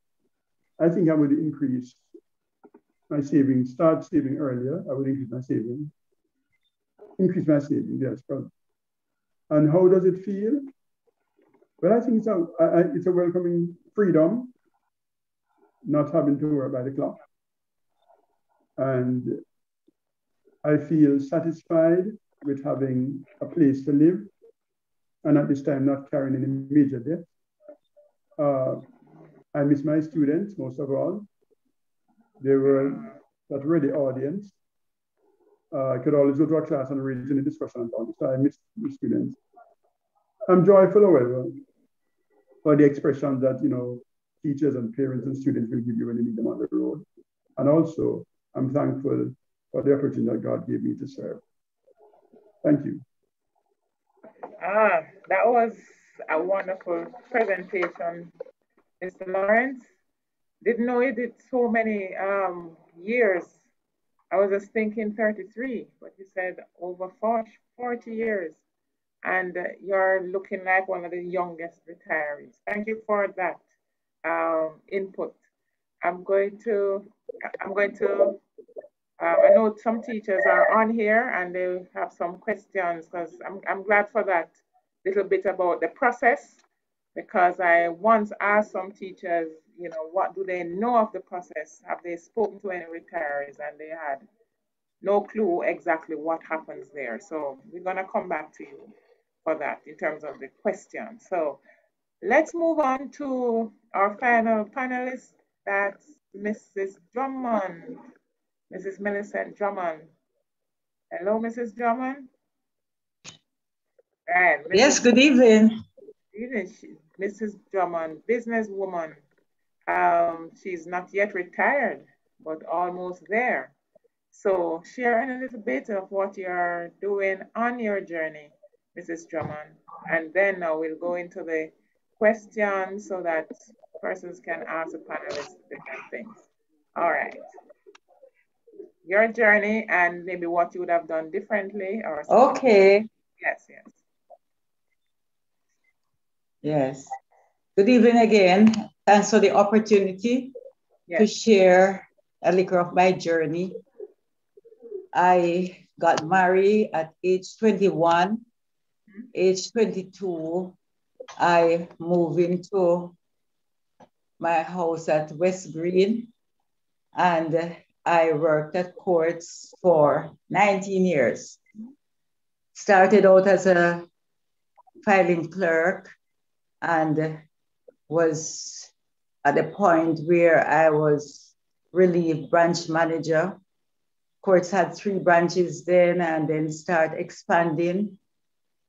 I think I would increase my savings, start saving earlier. I would increase my savings. Yes. And how does it feel? Well, I think it's a welcoming freedom, not having to work by the clock. And I feel satisfied with having a place to live, and at this time not carrying any major debt. I miss my students most of all. They were that ready audience. I could always go to a class and read in a discussion on it, so I miss the students. I'm joyful, however, for the expression that teachers and parents and students will give you when you meet them on the road. And also, I'm thankful for the opportunity that God gave me to serve. Thank you. That was a wonderful presentation, Mr. Lawrence. Didn't know you did so many years. I was just thinking 33, but you said over 40 years. And you're looking like one of the youngest retirees. Thank you for that input. I know some teachers are on here and they have some questions, because I'm glad for that little bit about the process, because I once asked some teachers, what do they know of the process? Have they spoken to any retirees? And they had no clue exactly what happens there. So we're going to come back to you for that in terms of the question. So let's move on to our final panelist. That's Mrs. Drummond, Mrs. Millicent Drummond. Hello, Mrs. Drummond. Right, Yes, Mrs. good evening. Mrs. Drummond, businesswoman. She's not yet retired, but almost there. So sharing a little bit of what you're doing on your journey, Mrs. Drummond. And then now we'll go into the questions so that persons can ask the panelists different things. All right. Your journey and maybe what you would have done differently or something. Okay. Yes, yes. Yes. Good evening again. Thanks for the opportunity to share a little of my journey. I got married at age 21. Age 22, I moved into my house at West Green, and I worked at courts for 19 years. Started out as a filing clerk and was at the point where I was relieved branch manager. Courts had 3 branches then and then start expanding.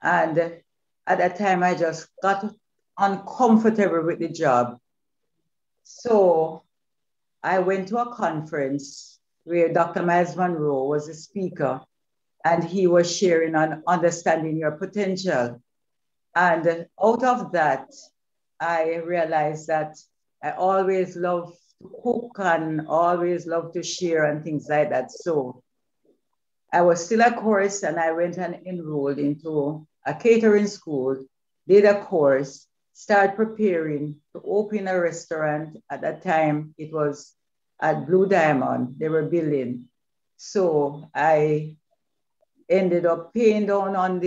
And at that time, I just got uncomfortable with the job. So I went to a conference where Dr. Miles Monroe was a speaker, and he was sharing on understanding your potential. And out of that, I realized that I always love to cook and always love to share and things like that. So I was still at course, and I went and enrolled into a catering school, did a course, started preparing to open a restaurant. At that time, it was at Blue Diamond, they were building. So I ended up paying down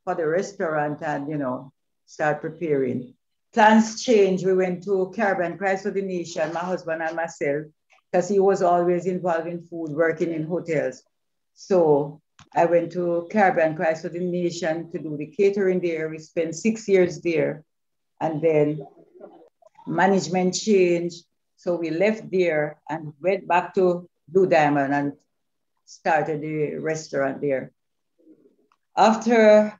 for the restaurant and, start preparing. Plans changed. We went to Caribbean Christ of the Nation, my husband and myself, because he was always involved in food, working in hotels. So I went to Caribbean Christ of the Nation to do the catering there. We spent 6 years there. And then management changed. So we left there and went back to Blue Diamond and started the restaurant there. After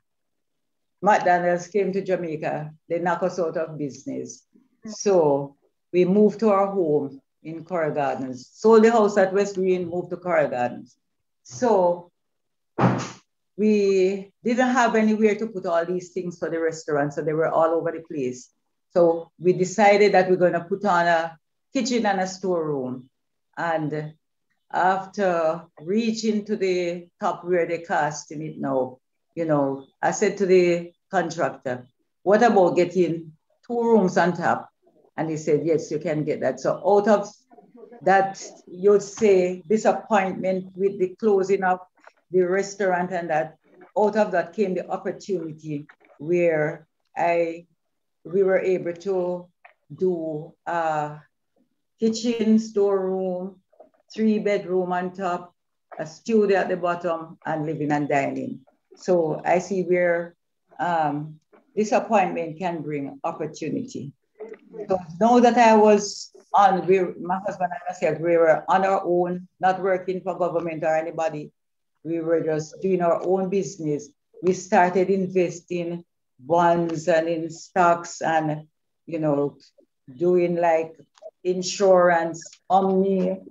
McDonald's came to Jamaica, they knocked us out of business. So we moved to our home in Coral Gardens, sold the house at West Green, moved to Coral Gardens. So we didn't have anywhere to put all these things for the restaurant, so they were all over the place. So we decided that we're gonna put on a kitchen and a storeroom. And after reaching to the top where they're casting it now, I said to the contractor, what about getting 2 rooms on top? And he said, yes, you can get that. So out of that, you'd say disappointment with the closing of the restaurant, and that out of that came the opportunity where we were able to do a kitchen, storeroom, 3-bedroom on top, a studio at the bottom, and living and dining. So I see where disappointment can bring opportunity. So now that I was my husband and myself, we were on our own, not working for government or anybody. We were just doing our own business. We started investing bonds and in stocks and, doing like insurance, Omni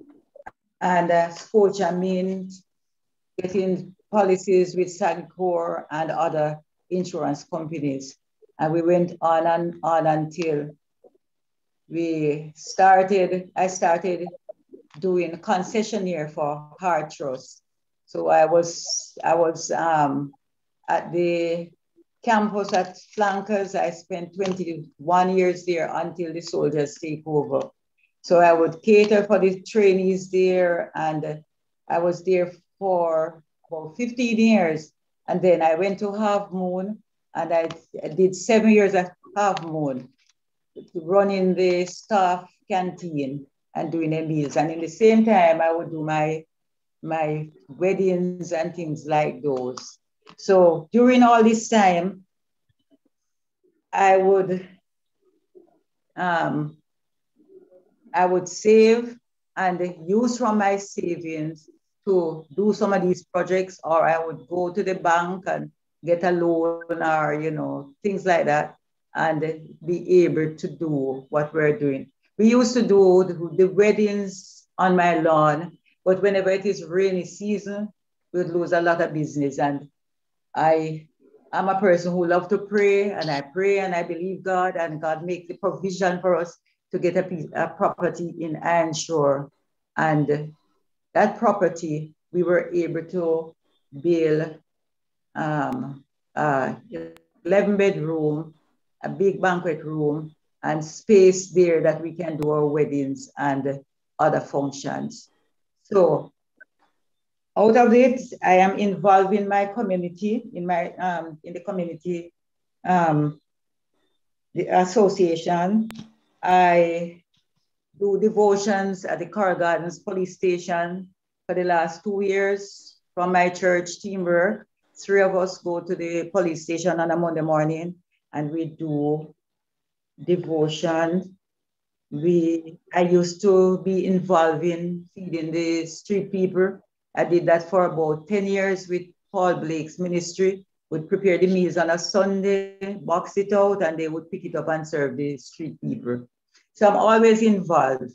and Scotia Mint, getting policies with Sancor and other insurance companies. And we went on and on until I started doing concessionaire for Heart Trust. So I was at the campus at Flankers. I spent 21 years there until the soldiers take over. So I would cater for the trainees there, and I was there for about 15 years. And then I went to Half Moon, and I did 7 years at Half Moon, running the staff canteen and doing the meals. And in the same time, I would do my weddings and things like those. So during all this time, I I would save and use from my savings to do some of these projects, or I would go to the bank and get a loan or, you know, things like that, and be able to do what we're doing. We used to do the weddings on my lawn, but whenever it is rainy season, we'd lose a lot of business. And I'm a person who loves to pray, and I pray and I believe God, and God make the provision for us to get a property in Anshore. And that property, we were able to build 11-bedroom, a big banquet room, and space there that we can do our weddings and other functions. So out of it, I am involved in my community, in the community, the association. I do devotions at the Carr Gardens Police Station for the last 2 years from my church teamwork. 3 of us go to the police station on a Monday morning and we do devotion. I used to be involved in feeding the street people. I did that for about 10 years with Paul Blake's ministry. Would prepare the meals on a Sunday, box it out, and they would pick it up and serve the street people. So I'm always involved.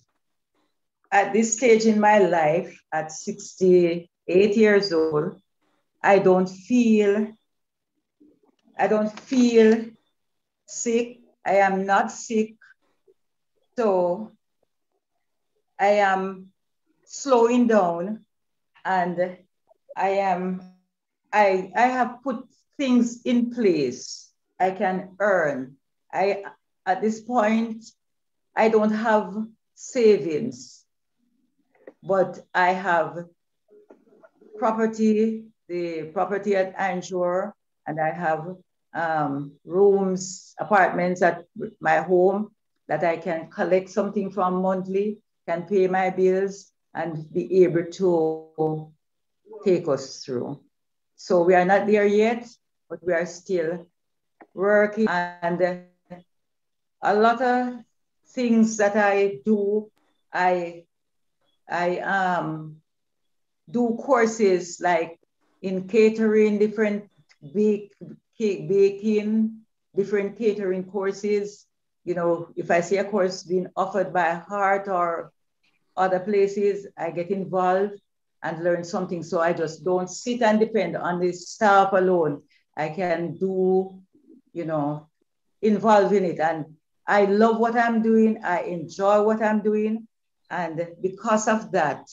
At this stage in my life, at 68 years old, I don't feel sick. I am not sick. So I am slowing down, and I have put things in place I can earn. At this point, I don't have savings, but I have property, the property at Anshore, and I have rooms, apartments at my home that I can collect something from monthly, can pay my bills, and be able to take us through. So we are not there yet, but we are still working. And a lot of things that I do, I do courses like in catering, different baking, different catering courses. You know, if I see a course being offered by Heart or other places, I get involved and learn something. So I just don't sit and depend on the staff alone. I can do, you know, involve in it. And I love what I'm doing. I enjoy what I'm doing. And because of that,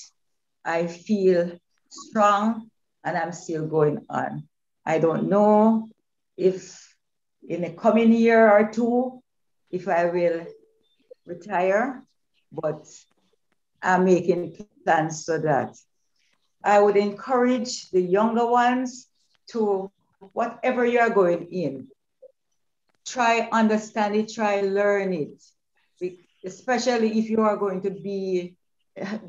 I feel strong and I'm still going on. I don't know if in a coming year or two, if I will retire, but I'm making plans for that. I would encourage the younger ones to, whatever you are going in, try understand it, try learn it, especially if you are going to be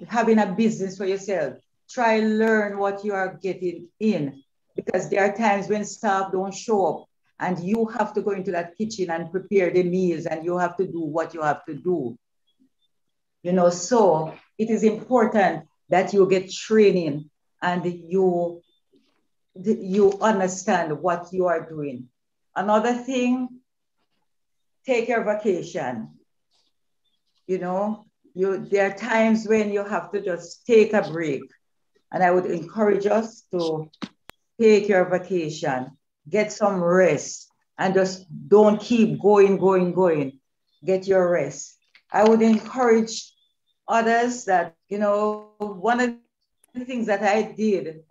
having a business for yourself. Try learn what you are getting in, because there are times when staff don't show up and you have to go into that kitchen and prepare the meals and you have to do what you have to do. You know, so it is important that you get training and you understand what you are doing. Another thing, take your vacation. You know, there are times when you have to just take a break. And I would encourage us to take your vacation, get some rest, and just don't keep going. Get your rest. I would encourage others that, you know, one of the things that I did,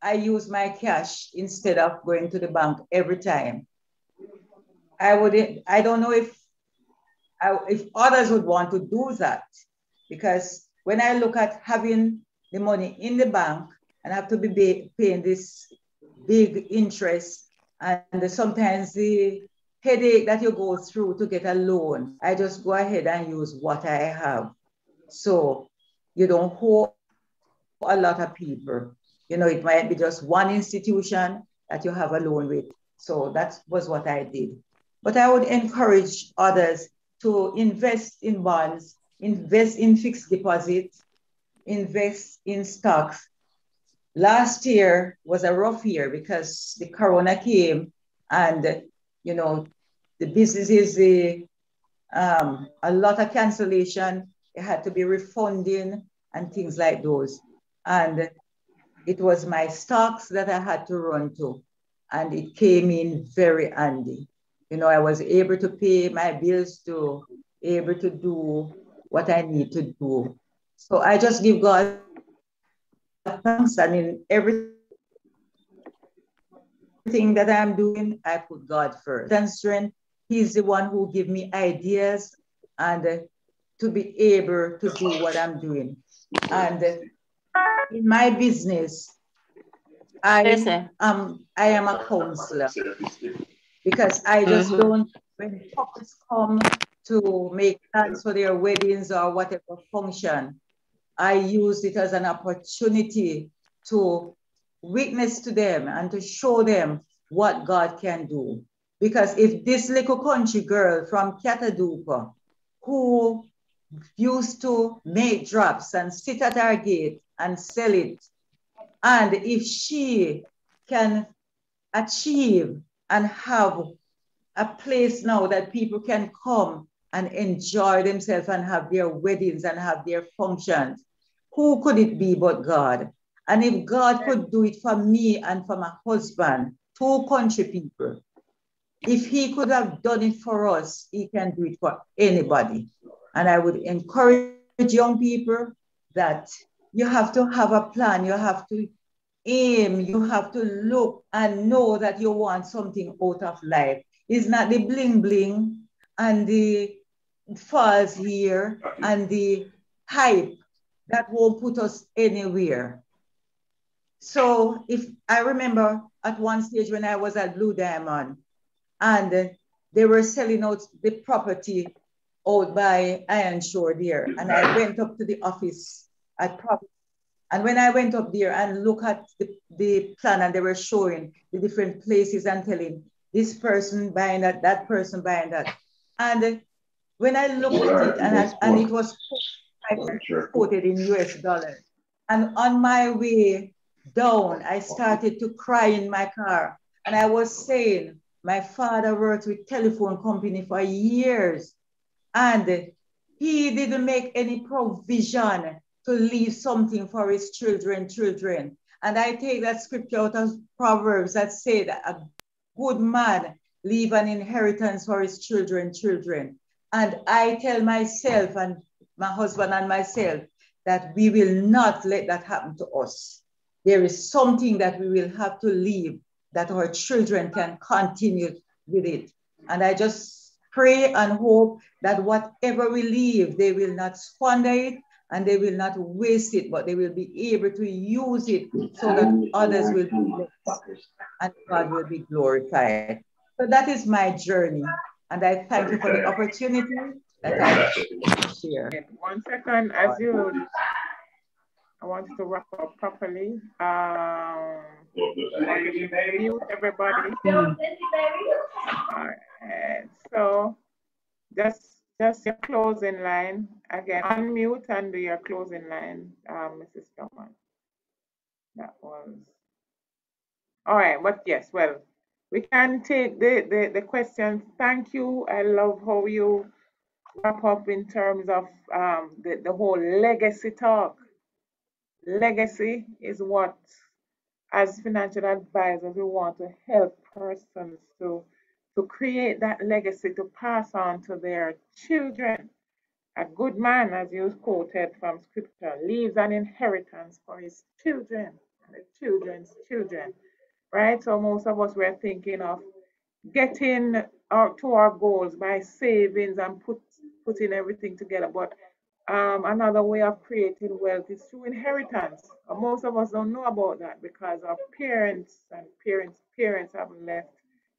I use my cash instead of going to the bank every time. I don't know if others would want to do that, because when I look at having the money in the bank and have to be paying this big interest and sometimes the headache that you go through to get a loan, I just go ahead and use what I have. So you don't owe a lot of people. You know, it might be just one institution that you have a loan with. So that was what I did. But I would encourage others to invest in bonds invest in fixed deposits, invest in stocks. Last year was a rough year because the corona came and, you know, the businesses, a lot of cancellation, it had to be refunding and things like those. And it was my stocks that I had to run to, and it came in very handy. You know, I was able to pay my bills, to able to do what I need to do. So I just give God thanks. I mean, everything that I'm doing, I put God first. And strength, He's the one who give me ideas and to be able to do what I'm doing. And in my business, I am a counselor, because I just don't, when couples come to make plans for their weddings or whatever function, I use it as an opportunity to witness to them and to show them what God can do. Because if this little country girl from Catadupa, who used to make drops and sit at our gate and sell it, and if she can achieve and have a place now that people can come and enjoy themselves and have their weddings and have their functions, who could it be but God? And if God could do it for me and for my husband, 2 country people, if He could have done it for us, He can do it for anybody. And I would encourage young people that you have to have a plan, you have to aim, you have to look and know that you want something out of life. It's not the bling bling and the false here and the hype that won't put us anywhere. So if I remember at one stage when I was at Blue Diamond and they were selling out the property out by Iron Shore there, and I went up to the office at property. And when I went up there and look at the plan, and they were showing the different places and telling this person buying that person buying that. And when I looked at it, and it was quoted in US dollars. And on my way down, I started to cry in my car. And I was saying, my father worked with telephone company for years, and he didn't make any provision to leave something for his children. And I take that scripture out of Proverbs that say that a good man leave an inheritance for his children. And I tell myself and my husband and myself that we will not let that happen to us. There is something that we will have to leave that our children can continue with it. And I just pray and hope that whatever we leave, they will not squander it and they will not waste it, but they will be able to use it so that others will be blessed and God will be glorified. So that is my journey. And I thank you for the opportunity that I share. 1 second, I want to wrap up properly. Mute everybody. All right. So just your closing line. Again, unmute and do your closing line, Mrs. Drummond. That was all right. But yes, well, we can take the questions. Thank you. I love how you wrap up in terms of the whole legacy talk. Legacy is what, as financial advisors, we want to help persons to create that legacy to pass on to their children. A good man, as you quoted from scripture, leaves an inheritance for his children and the children's children, right? So most of us were thinking of getting to our goals by savings and putting everything together. But another way of creating wealth is through inheritance. Most of us don't know about that because our parents and parents haven't left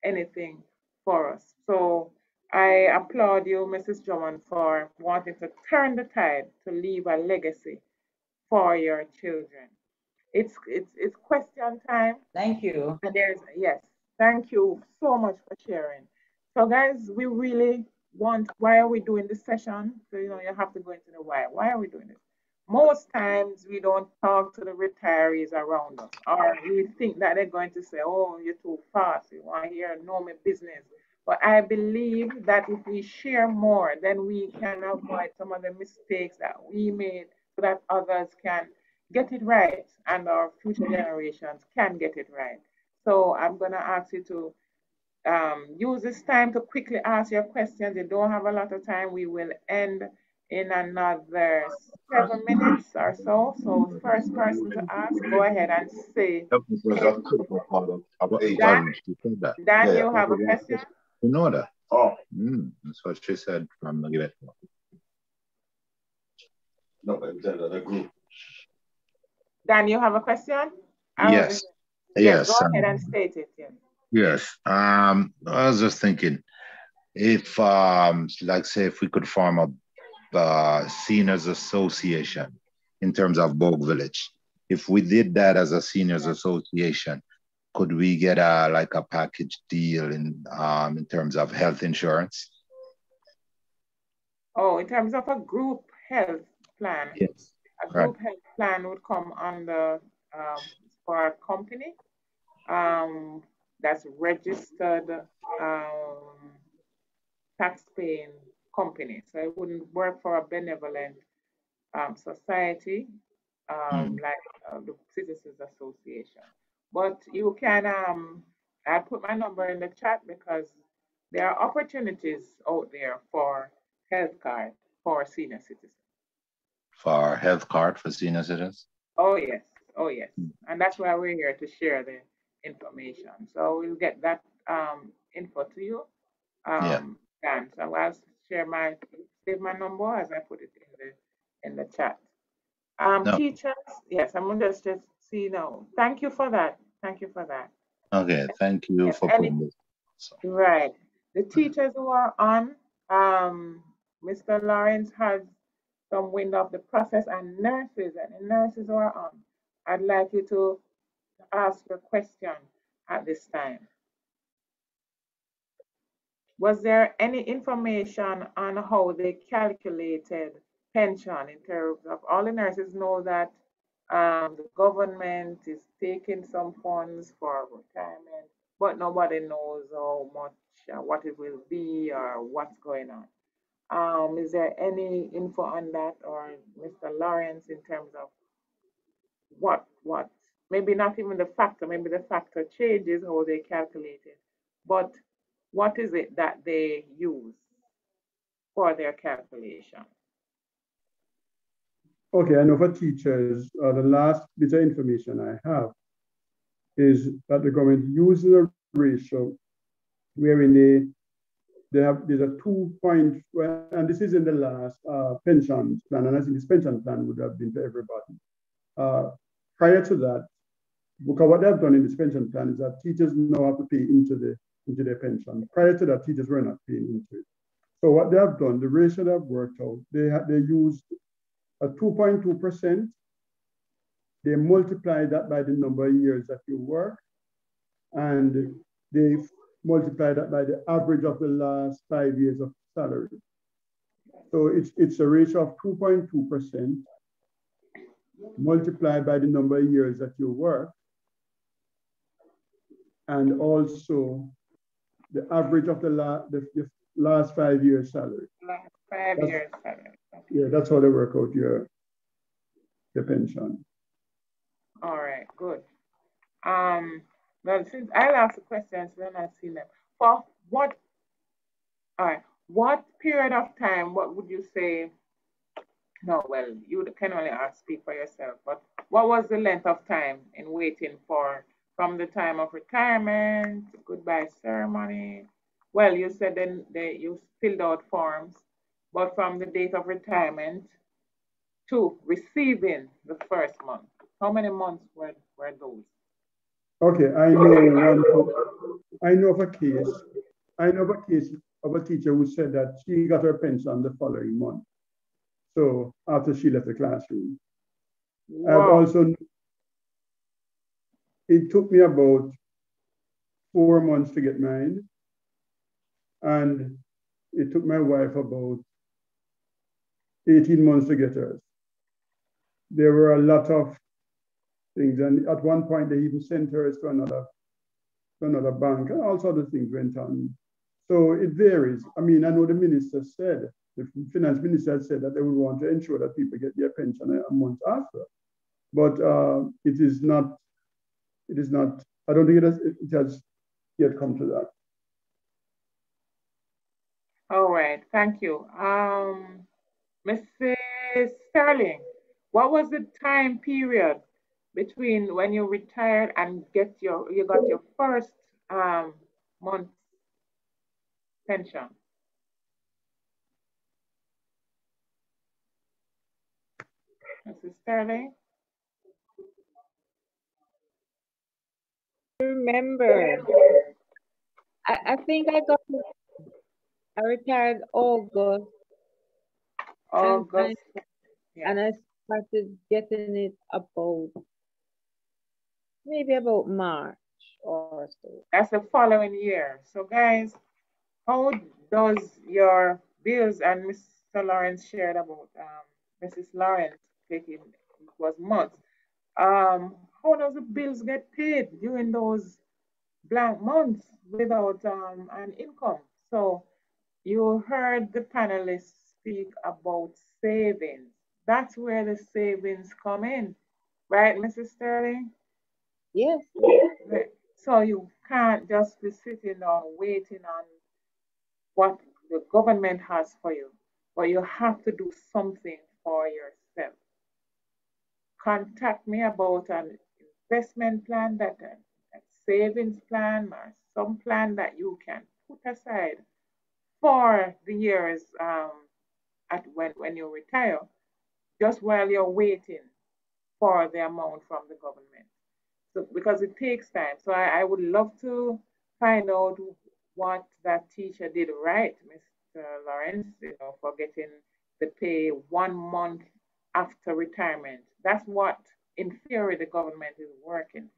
anything for us. So I applaud you, Mrs. Drummond, for wanting to turn the tide to leave a legacy for your children. It's question time. Thank you. And thank you so much for sharing. So guys, we really want, why are we doing this session? So, you have to go into the why. Why are we doing this? Most times we don't talk to the retirees around us, or we think that they're going to say, oh, you're too fast, you want to hear know my business. But I believe that if we share more, then we can avoid some of the mistakes that we made so that others can get it right and our future generations can get it right. So I'm going to ask you to use this time to quickly ask your questions. You don't have a lot of time. We will end in another 7 minutes or so. So first person to ask, go ahead and say. Dan, Dan, you have a question? You know that? Oh. That's what she said from the get. No, but it was another group. Dan, you have a question? Yes. Yes, go ahead and state it. Yes. Yes. I was just thinking, if like say if we could form a seniors association in terms of Bogue Village, if we did that as a seniors association, could we get like a package deal in terms of health insurance? Oh, in terms of a group health plan? Yes. A group health plan would come under for a company that's registered tax-paying company. So it wouldn't work for a benevolent society like the Citizens Association. But you can, I'll put my number in the chat because there are opportunities out there for health card for senior citizens. For health card for senior citizens? Oh, yes. Oh, yes. And that's why we're here to share the information. So we'll get that info to you. And so I'll save my number as I put it in the chat. Teachers, yes, I'm just see now. Thank you for that. Thank you for that. Okay, thank you for putting this. Right. The teachers who are on, Mr. Lawrence has some wind of the process, and nurses who are on, I'd like you to ask your question at this time. Was there any information on how they calculated pension in terms of all the nurses know that the government is taking some funds for retirement, but nobody knows how much, what it will be or what's going on. Is there any info on that, or Mr. Lawrence, in terms of what, maybe not even the factor, maybe the factor changes how they calculate it, but what is it that they use for their calculation? Okay, I know for teachers, the last bit of information I have is that the government uses a ratio wherein there's a 2 point, and this is in the last pension plan, and I think this pension plan would have been for everybody. Prior to that, because what they've done in this pension plan is that teachers now have to pay into their pension. Prior to that, teachers were not paying into it. So what they have done, the ratio they've worked out, they used a 2.2%. They multiply that by the number of years that you work, and they multiply that by the average of the last 5 years of salary. So it's a ratio of 2.2% multiplied by the number of years that you work, and also the average of the last 5 years salary. Last 5 years salary. Yeah, that's how they work out your pension. All right, good. Well, since I'll ask the questions, then I see them. For what? All right. What period of time? What would you say? No, well, you can only speak for yourself. But what was the length of time in waiting for, from the time of retirement, goodbye ceremony? Well, you said then you filled out forms, but from the date of retirement to receiving the first month, how many months were those? Okay, I know of a case of a teacher who said that she got her pension the following month. So after she left the classroom. Wow. I've also, it took me about 4 months to get mine. And it took my wife about 18 months to get hers. There were a lot of things, and at one point they even sent hers to another bank, and all sorts of things went on. So it varies. I mean, I know the minister said, the finance minister said that they would want to ensure that people get their pension a month after. But it is not, I don't think it has yet come to that. All right, thank you. Mrs. Sterling, what was the time period between when you retired and you got your first month pension? Mrs. Sterling? Remember, I think I retired August, August. Yeah. and I started getting it maybe about March or so. That's the following year. So guys, how does your bills, and Mr. Lawrence shared about Mrs. Lawrence taking, it was months. How does the bills get paid during those blank months without an income? So you heard the panelists speak about savings. That's where the savings come in, right, Mrs. Sterling? Yes. So you can't just be sitting down waiting on what the government has for you, but you have to do something for yourself. Contact me about an investment plan, a savings plan, or some plan that you can put aside for the years when you retire, just while you're waiting for the amount from the government. So because it takes time. So I would love to find out what that teacher did right, Mr. Lawrence, for getting the pay 1 month after retirement. That's what, in theory, the government is working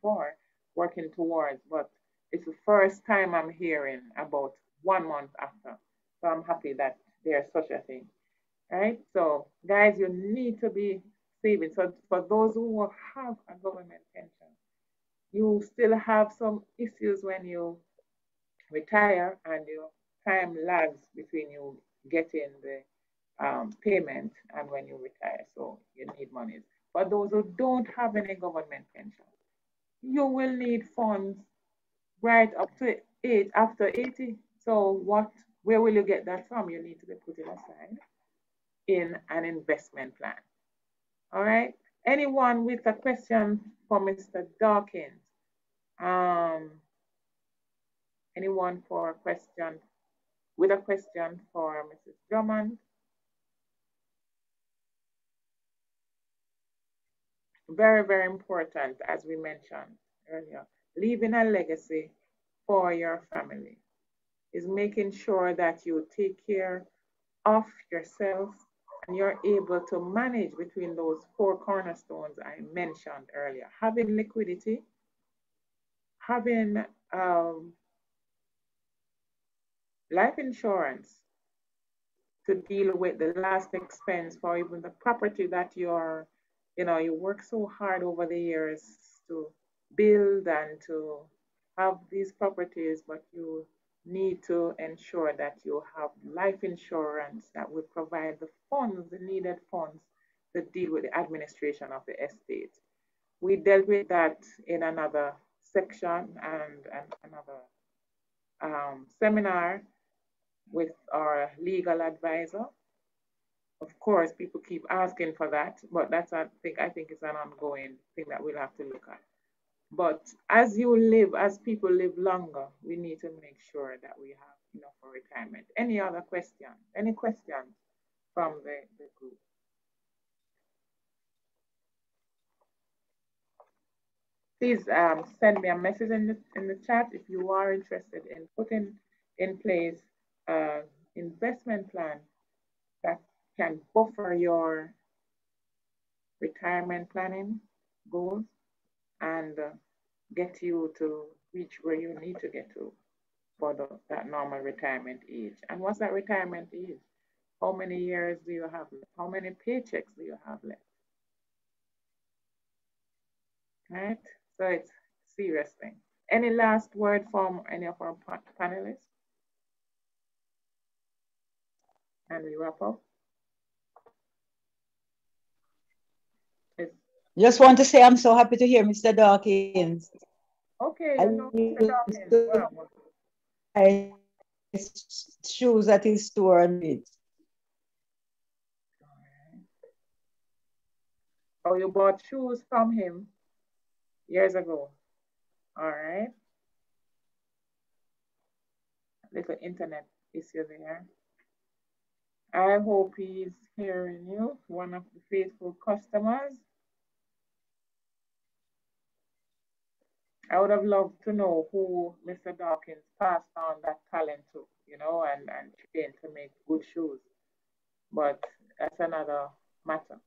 towards. But it's the first time I'm hearing about 1 month after. So I'm happy that there's such a thing. Right? So, guys, you need to be saving. So, for those who have a government pension, you still have some issues when you retire and your time lags between you getting the payment and when you retire. So you need money. For those who don't have any government pension, you will need funds right up to after 80. So where will you get that from? You need to be putting aside in an investment plan. All right. Anyone with a question for Mr. Dawkins? Anyone for a question with a question for Mrs. Drummond? Very, very important, as we mentioned earlier. Leaving a legacy for your family is making sure that you take care of yourself and you're able to manage between those four cornerstones I mentioned earlier. Having liquidity, having life insurance to deal with the last expense for even the property that you work so hard over the years to build and to have these properties, but you need to ensure that you have life insurance that will provide the funds, the needed funds to deal with the administration of the estate. We dealt with that in another section and another seminar with our legal advisor. Of course, people keep asking for that, but I think it's an ongoing thing that we'll have to look at. But as people live longer, we need to make sure that we have enough for retirement. Any other questions? Any questions from the group? Please send me a message in the chat if you are interested in putting in place an investment plan that can buffer your retirement planning goals and get you to reach where you need to get to. for that normal retirement age. And what's that retirement age? How many years do you have left? How many paychecks do you have left? Right? So it's a serious thing. Any last word from any of our panelists? And we wrap up. Just want to say I'm so happy to hear Mr. Dawkins. Okay, you know Mr. Dawkins. Wow. Shoes at his store and it. Oh, you bought shoes from him years ago. All right. Little internet issue there. I hope he's hearing you, one of the faithful customers. I would have loved to know who Mr. Dawkins passed on that talent to, you know, and trained to make good shoes. But that's another matter.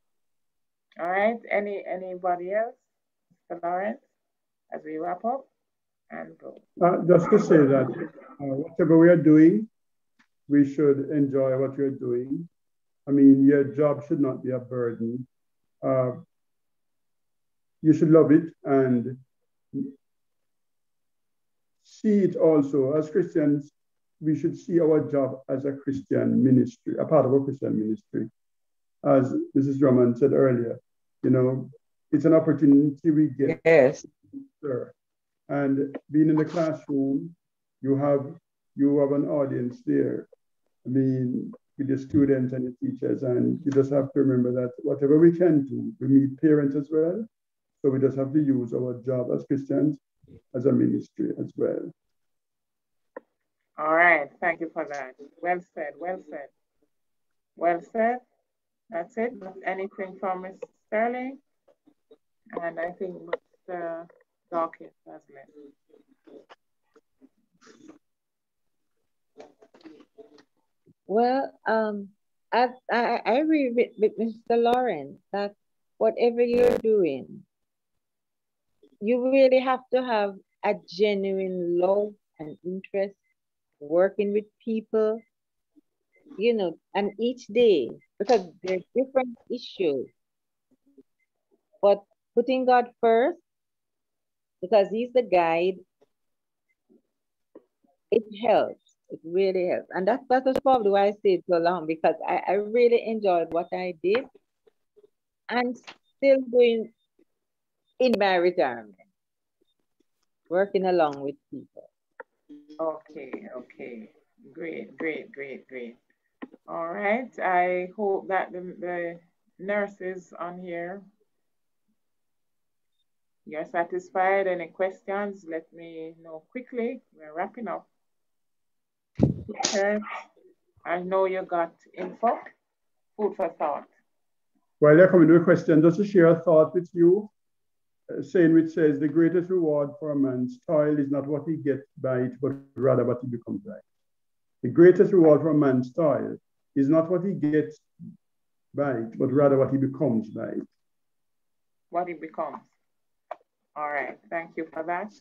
All right. Anybody else? Mr. Lawrence, as we wrap up and go. Just to say that whatever we are doing, we should enjoy what you're doing. I mean, your job should not be a burden. You should love it and see it also. As Christians, we should see our job as a Christian ministry, a part of a Christian ministry. As Mrs. Drummond said earlier, you know, it's an opportunity we get. Yes. Sir. And being in the classroom, you have an audience there. I mean, with the students and the teachers, and you just have to remember that whatever we can do, we meet parents as well. So we just have to use our job as Christians as a ministry as well. All right, thank you for that. Well said, well said. Well said. That's it. Anything from Ms. Sterling? And I think Mr. Dawkins has left. Well, I agree with Mr. Lawrence that whatever you're doing, you really have to have a genuine love and interest working with people, you know, and each day, because there's different issues. But putting God first, because He's the guide, it helps. It really helps. And that was probably why I stayed so long, because I really enjoyed what I did and still doing in my retirement, working along with people. Okay, okay. Great, great, great, great. All right. I hope that the nurses on here, you're satisfied. Any questions? Let me know quickly. We're wrapping up. Okay. I know you got info, food for thought. While you're coming to a question, just to share a thought with you, saying which says, the greatest reward for a man's toil is not what he gets by it, but rather what he becomes by it. The greatest reward for a man's toil is not what he gets by it, but rather what he becomes by it. What he becomes. All right. Thank you for that.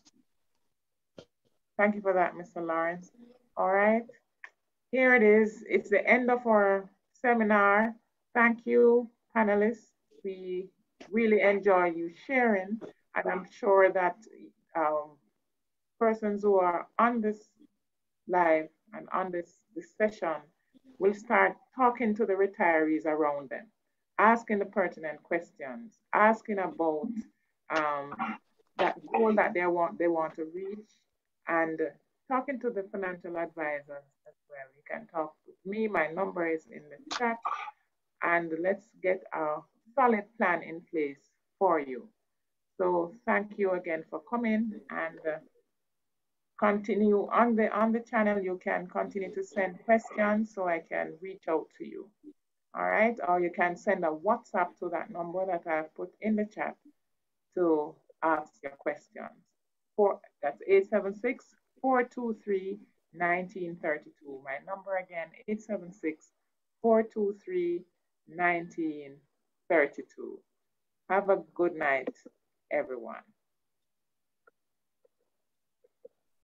Thank you for that, Mr. Lawrence. All right. Here it is. It's the end of our seminar. Thank you, panelists. We really enjoy you sharing, and I'm sure that persons who are on this live and on this session will start talking to the retirees around them, asking the pertinent questions, asking about that goal that they want to reach, and talking to the financial advisors as well. You can talk with me. My number is in the chat, and let's get a solid plan in place for you. So thank you again for coming, and continue on the channel. You can continue to send questions so I can reach out to you. All right, or you can send a WhatsApp to that number that I've put in the chat to ask your questions. That's 876-423-1932. My number again, 876-423-1932. Have a good night, everyone.